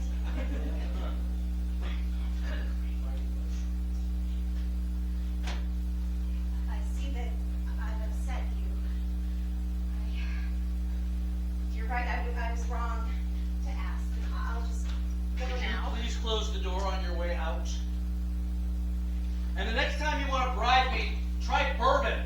I see that I've upset you. You're right, I was wrong to ask. I'll just go Could you now. please close the door on your way out? And the next time you want to bribe me, try bourbon.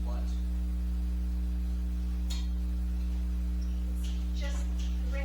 What? Just great.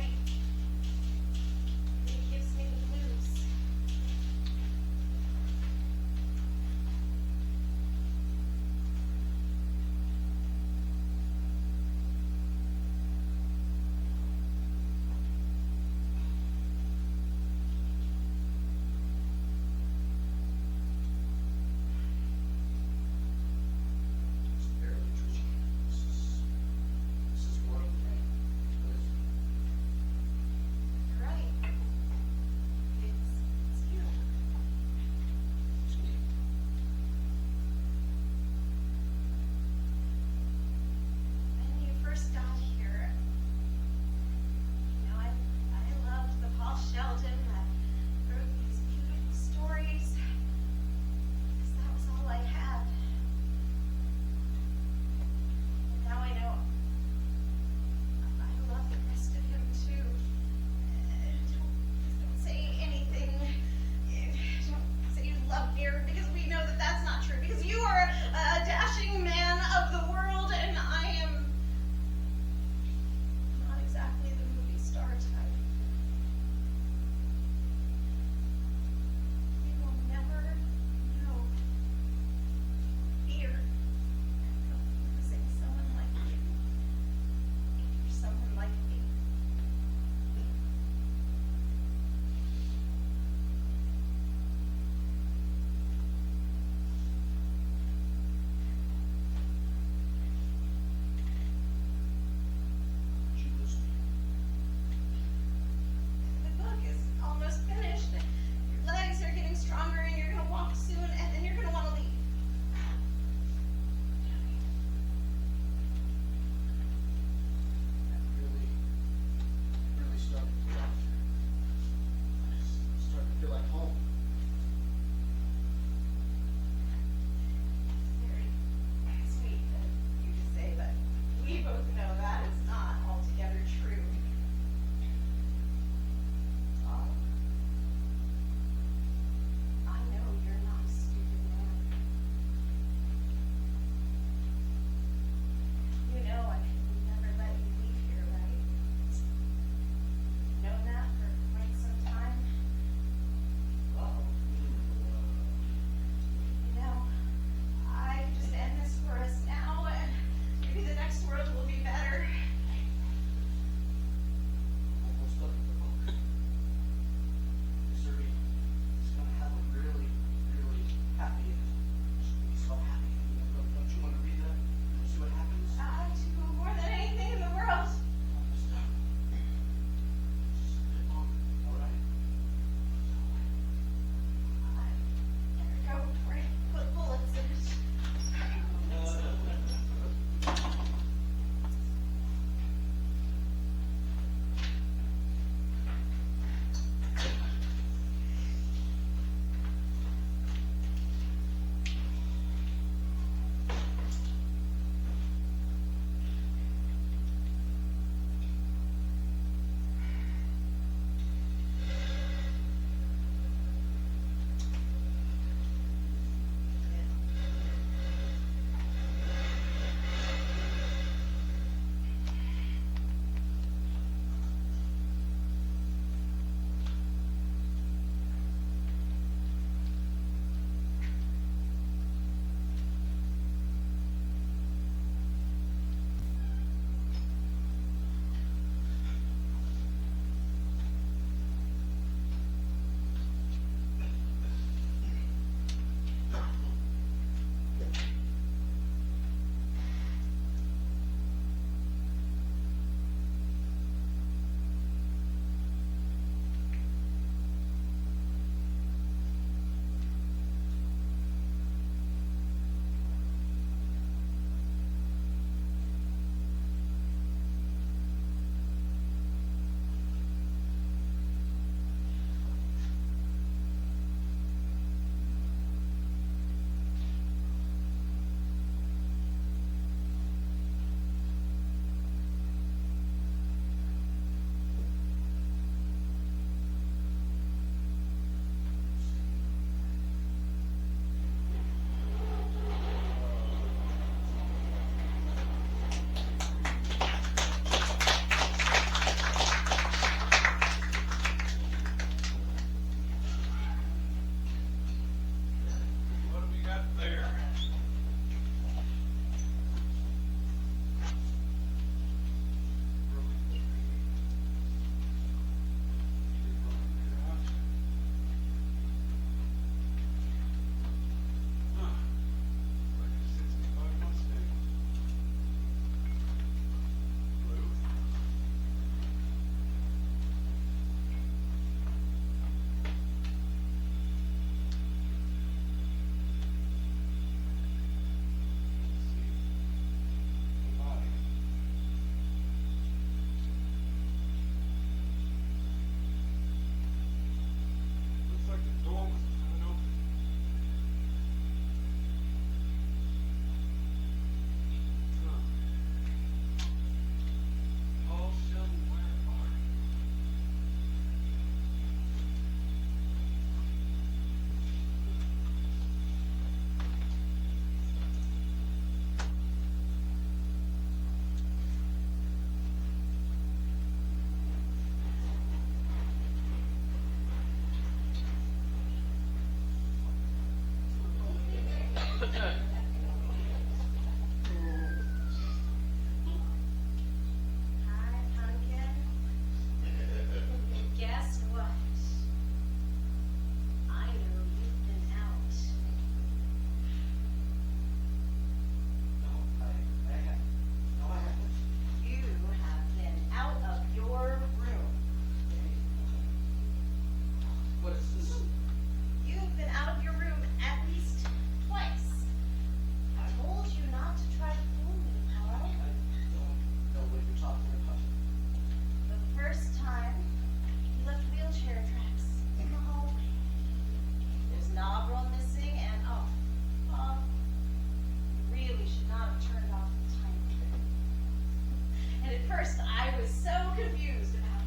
first I was so confused about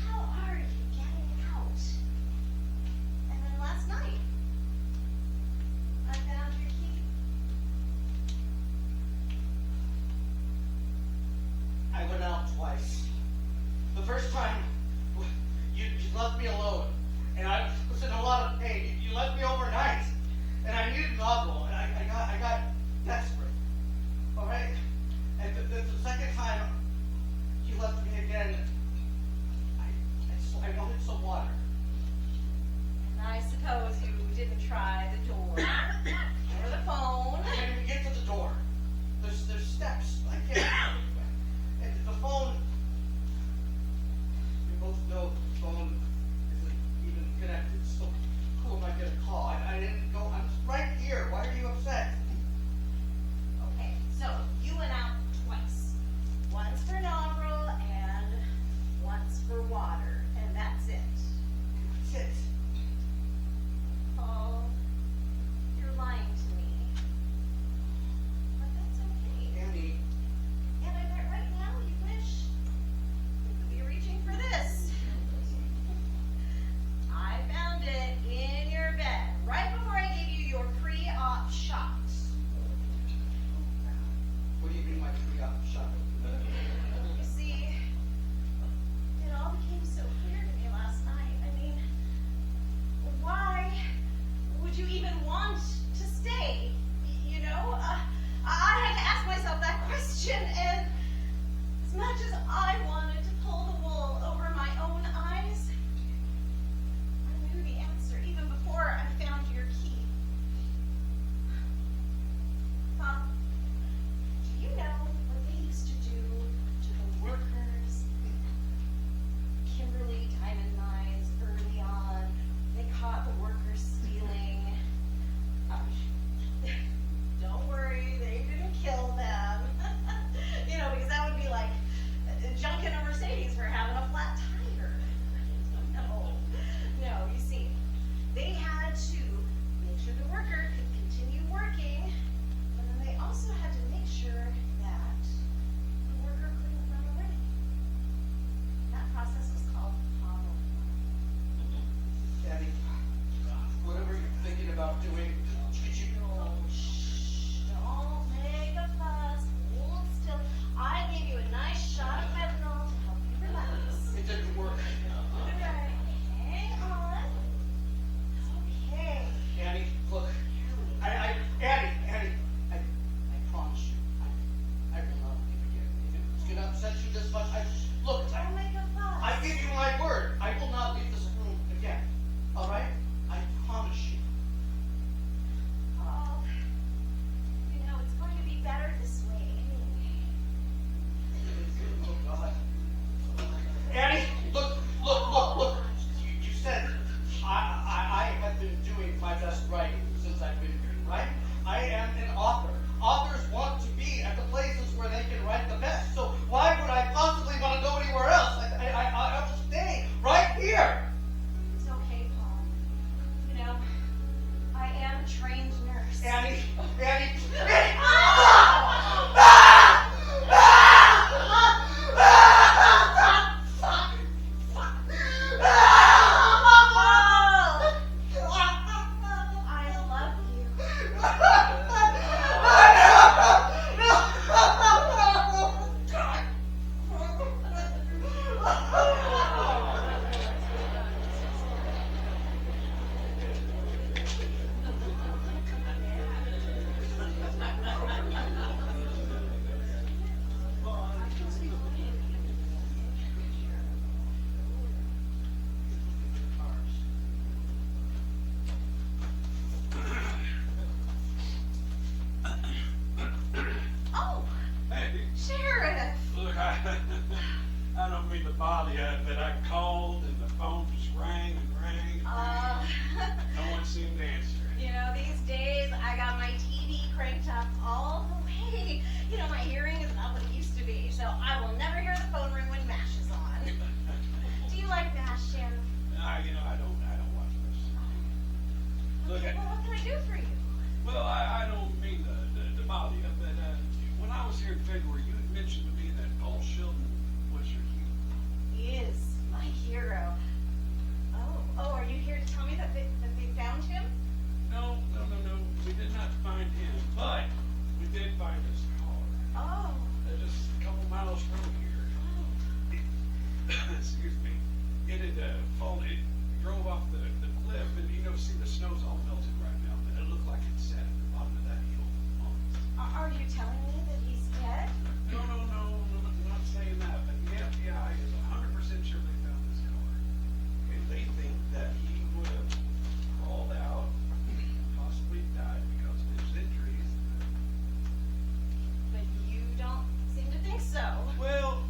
how are you getting out? And then last night, I found your key. I went out twice. The first time, you left me alone, and I was in a lot of pain. You left me overnight, and I needed novel, and I got desperate. All right? And the second time, you left me again. I wanted some water. And I suppose you didn't try the door or the phone. When we get to the door, there's steps. I can't. And the phone. We both know the phone isn't even connected. So who am I gonna call? I didn't go. I'm right here. Why are you upset? Okay, so you went out twice. Once for novel and once for water. And that's it. That's it. Paul, you're lying to me. But that's okay. Annie. And I bet right now you wish you could be reaching for this. I found it in your bed right before I gave you your pre-op shot. What do you mean my pre-op shot? You see, it all became so clear to me last night. I mean, why would you even want to stay? You know, I had to ask myself that question, and as much as I wanted to pull the wool over my own eyes, I knew the answer even before I found your key. Huh? Do you know what they used to do to the workers? Kimberly diamond mines early on. They caught the workers stealing. Don't worry, they didn't kill them. You know, because that would be like junking a Mercedes for having a flat tire. No, you see, they had to make sure the worker could continue working, but then they also had to make sure that the worker couldn't run away. That process was called pommel. Annie, whatever you're thinking about doing, could you Oh, shh, don't make a fuss. Hold still. I gave you a nice shot of fentanyl to help you relax. It didn't work. Alright, hang on. Okay. Annie, look. Annie, I promise you, I will not leave again. If it's gonna upset you this much, look, Don't make a fuss. I give you my word. I will not leave this room again. All right? I promise you. Oh, you know, it's going to be better this way anyway. Oh, God. Annie, look. You said I have been doing my best writing since I've been here, right? I am an author. Authors want to be at the places where they can write the best. So why would I possibly want to go anywhere else? I will stay right here. It's okay, Paul. You know, I am a trained nurse. Annie. I love you. Oh, Hey, Sheriff. look, I don't mean to bother you, but I called and the phone just rang and rang. No one seemed to answer. You know, these days I got my TV cranked up all the way. You know, my hearing is not what it used to be, so I will never hear the phone ring when MASH is on. Do you like MASH, Sheriff? I don't watch this. Look, Okay, well, what can I do for you? well, I don't mean to bother you, but when I was here in February, you had mentioned to me that Paul Sheldon road here. Excuse me. It had fallen. It drove off the cliff, and see the snow's all melted right now. And it looked like it sat at the bottom of that hill. Are you telling me that he's dead? No, I'm not saying that. But the FBI is 100% sure they found this car, and they think that he would have crawled out, possibly died because of his injuries. But you don't seem to think so. Well,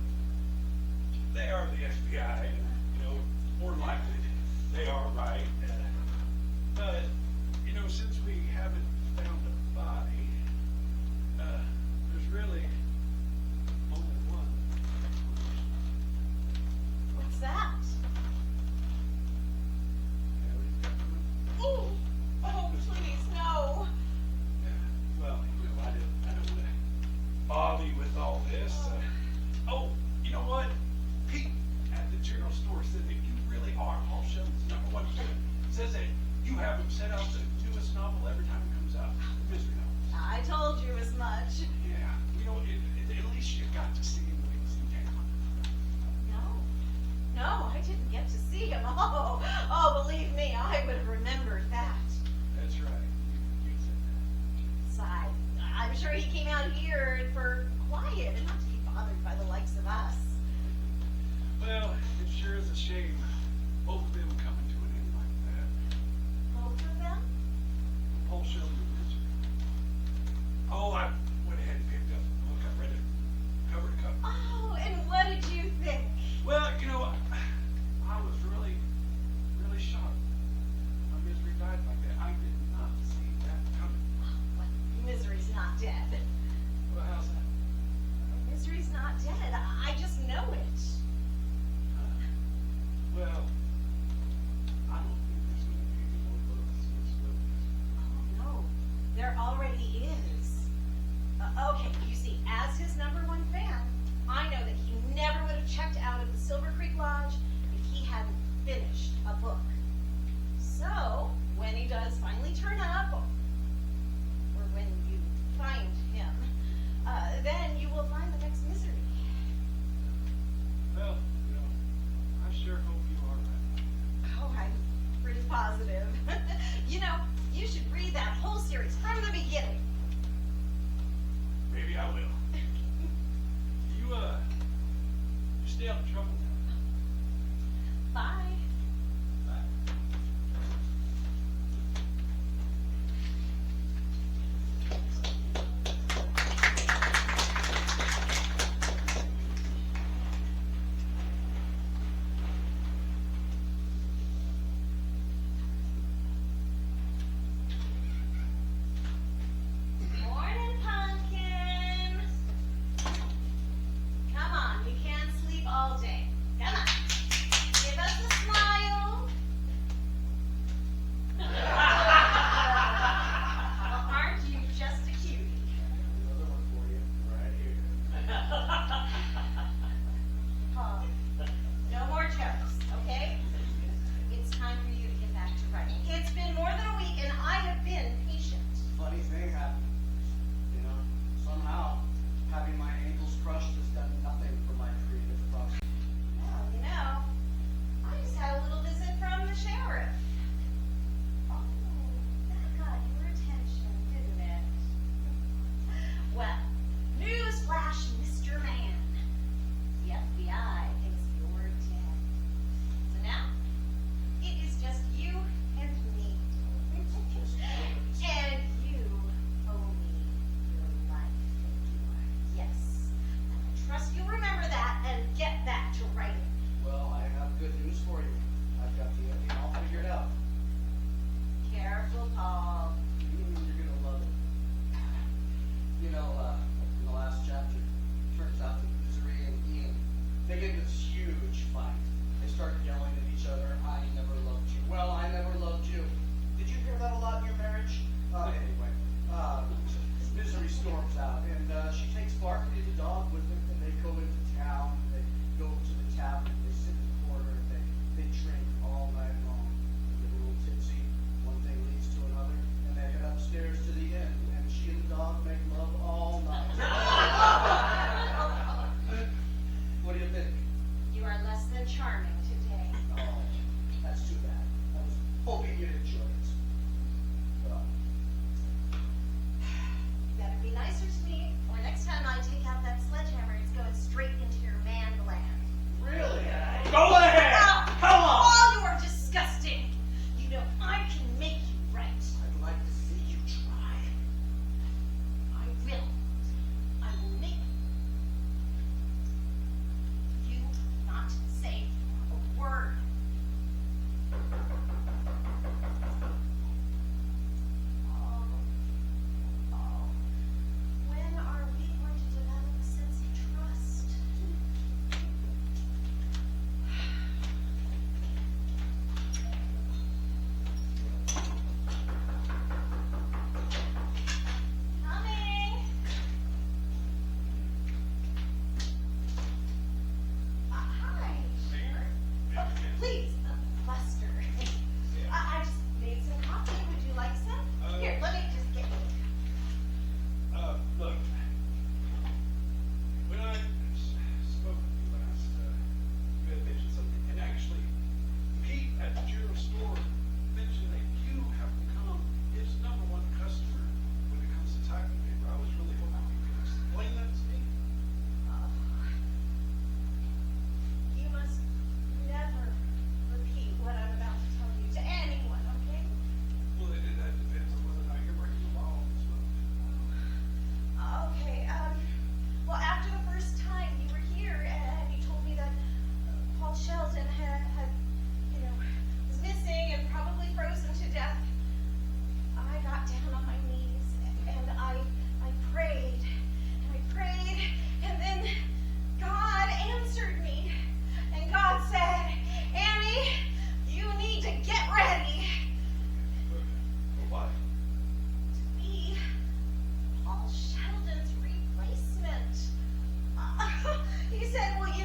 they are the FBI, and more than likely they are right. But since we haven't found a body, there's really only one. What's that? Ooh! Oh, please, no! Well, I don't want to bother you with all this. Oh, you know what? Pete at the general store said that you really are Paul Sheldon's #1 fan. Says that you have him set out the newest novel every time it comes out. The mystery novels. I told you as much. Yeah, at least you got to see him when he was in town. No, I didn't get to see him. Oh, believe me, I would have remembered that. That's right. You said that. Besides, I'm sure he came out here for quiet and not to be bothered by the likes of us. Well, it sure is a shame. Both of them coming to an end like that. Both of them? Paul Sheldon and Misery. Oh, I went ahead and picked up the book. I read it cover to cover. Oh, and what did you think? Well, I was really, really shocked when Misery died like that. I did not see that coming. Well, Misery's not dead. Well, how's that? Misery's not dead. I just know it. Well, I don't think there's going to be any more books in this book. Oh, no. There already is. Okay, you see, as his #1 fan, I know that he never would have checked out of the Silver Creek Lodge if he hadn't finished a book. So, when he does finally turn up, or when you find him, then you will find the next Misery. Well, I sure hope you are right. Oh, I'm pretty positive. You should read that whole series from the beginning. Maybe I will. You stay out of trouble now. Bye. Bye. Morning, Pumpkin. Come on, you can't sleep all day. Come on. Give us a smile. Well, aren't you just a cutie? Another one for you, right here. Oh, no more jokes, okay? It's time for you to get back to writing. It's been more than a week, and I have been patient. Funny thing happened. Somehow having my ankles crushed has done nothing for my creative process. Well, I just had a little visit from the sheriff. Oh, that got your attention, didn't it? Well, newsflash, Mr. Man. The FBI thinks you're dead. So now, it is just you and me. And you owe me your life. Yes. And I trust you'll remember that and get back to writing. Well, I have good news for you. I've got the ending all figured out. Careful, Paul. You're gonna love it. In the last chapter, turns out that Misery and Ian, they get into this huge fight. They start yelling at each other, I never loved you. Well, I never loved you. Did you hear that a lot in your marriage? Anyway, Misery storms out, and she takes Barkley, the dog, with her, and they go into town. They go to the tavern, they sit in the corner, and they drink all night long. They get a little tipsy. One thing leads to another, and they head upstairs to the inn, and she and the dog make love all night.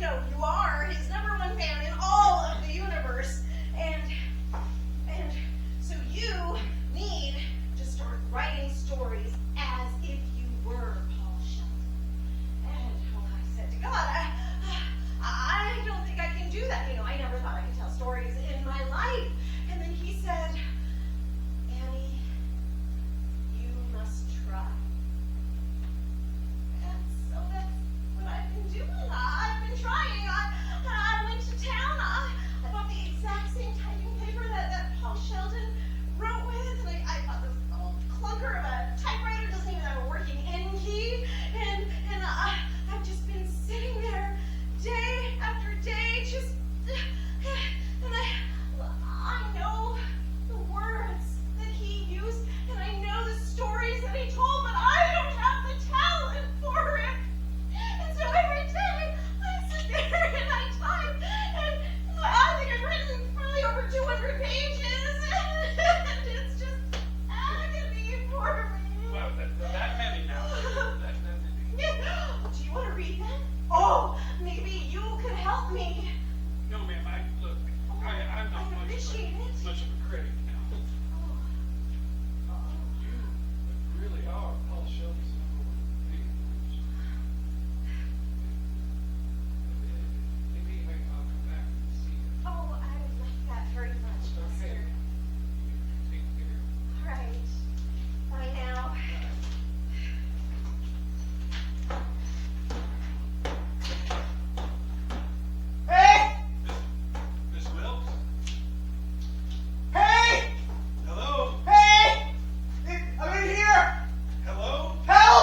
know, you are his #1 fan in all of the universe. And so you need to start writing stories as if you were Paul Sheldon. And I said to God, I don't think I can do that. I never thought I could tell stories in my life. And then he said, Annie, you must try. And so that's what I've been doing. I've been trying. I went to town. I bought the exact same typing paper that Paul Sheldon wrote with. And I bought this old clunker of a typewriter. Doesn't even have a working end key. And I've just been sitting there day after day, just, and I know the words that he used, and I know the stories that he told, but I don't have the talent for it. And so every day I sit there and I type, and I think I've written probably over 200 pages, and it's just agony for me. Well, that many now. That many. Do you want to read them? Oh, maybe you could help me. No, ma'am, I'm not I much appreciate it. of a critic now. Oh. You really are Paul Sheldon's #1 fan. Maybe I'll come back and see you. Oh, I would like that very much, Okay. Lester. You take care. All right. Bye now. Hey! Miss Wilkes? Hey! Hello? Hey! I'm in here! Hello? Help!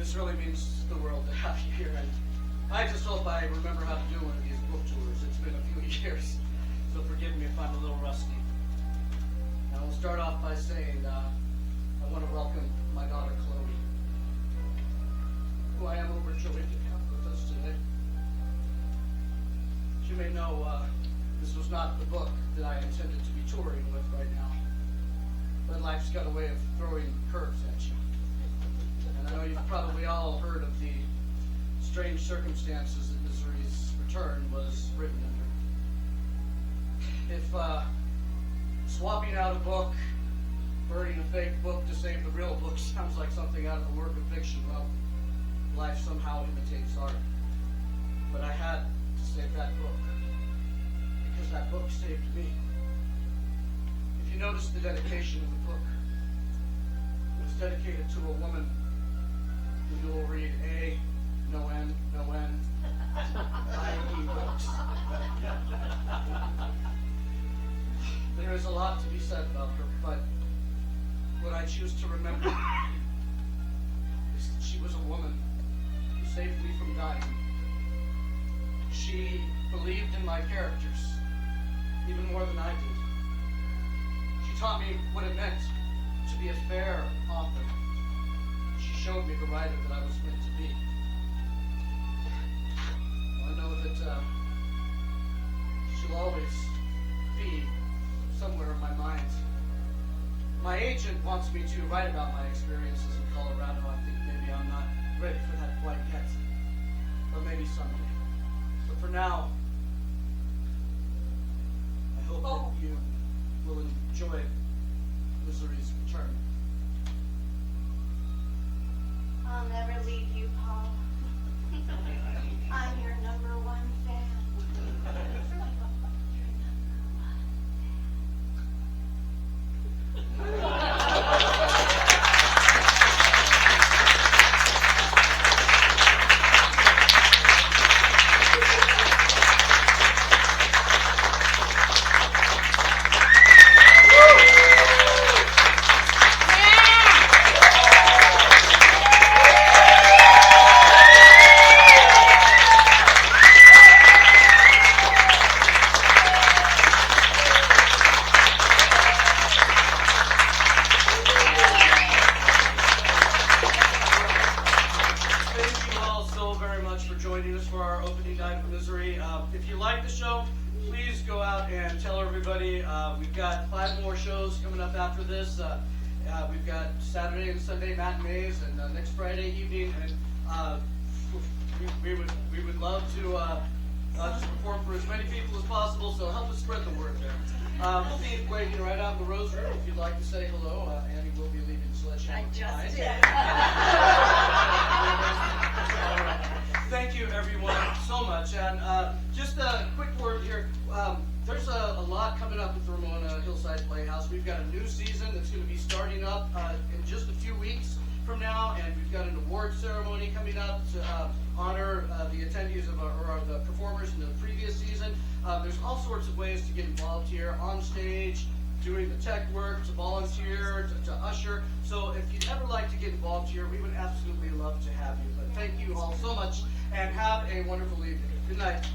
this really means the world to have you here, and I just hope I remember how to do one of these book tours. It's been a few years, so forgive me if I'm a little rusty. And I'll start off by saying I want to welcome my daughter Chloe, who I am overjoyed to have with us today. As you may know, this was not the book that I intended to be touring with right now, but life's got a way of throwing curves at you. And I know you've probably all heard of the strange circumstances that Misery's return was written under. If swapping out a book, burning a fake book to save the real book sounds like something out of a work of fiction, well, life somehow imitates art. But I had to save that book, because that book saved me. If you notice the dedication of the book, it was dedicated to a woman who you will read A, no N, no N, I-E books. There is a lot to be said about her, but what I choose to remember is that she was a woman who saved me from dying. She believed in my characters even more than I did. She taught me what it meant to be a fair author. She showed me the writer that I was meant to be. I know that she'll always be somewhere in my mind. My agent wants me to write about my experiences in Colorado. I think maybe I'm not ready for that quite yet, but maybe someday. But for now, I hope that you will enjoy Misery's return. I'll never leave you, Paul. I'm your #1 fan. If you like the show, please go out and tell everybody. We've got 5 more shows coming up after this. We've got Saturday and Sunday matinees, and next Friday evening. And we would love to just perform for as many people as possible. So help us spread the word there. We'll be waiting right out in the Rose Room if you'd like to say hello. Annie will be leaving the sledgehammer. I just did. Thank you, everyone, so much. And just a quick word here. There's a lot coming up with the Ramona Hillside Playhouse. We've got a new season that's going to be starting up in just a few weeks from now, and we've got an award ceremony coming up to honor the attendees of or the performers in the previous season. There's all sorts of ways to get involved here on stage, doing the tech work, to volunteer, to usher. So if you'd ever like to get involved here, we would absolutely love to have you. But thank you all so much, and have a wonderful evening. Good night.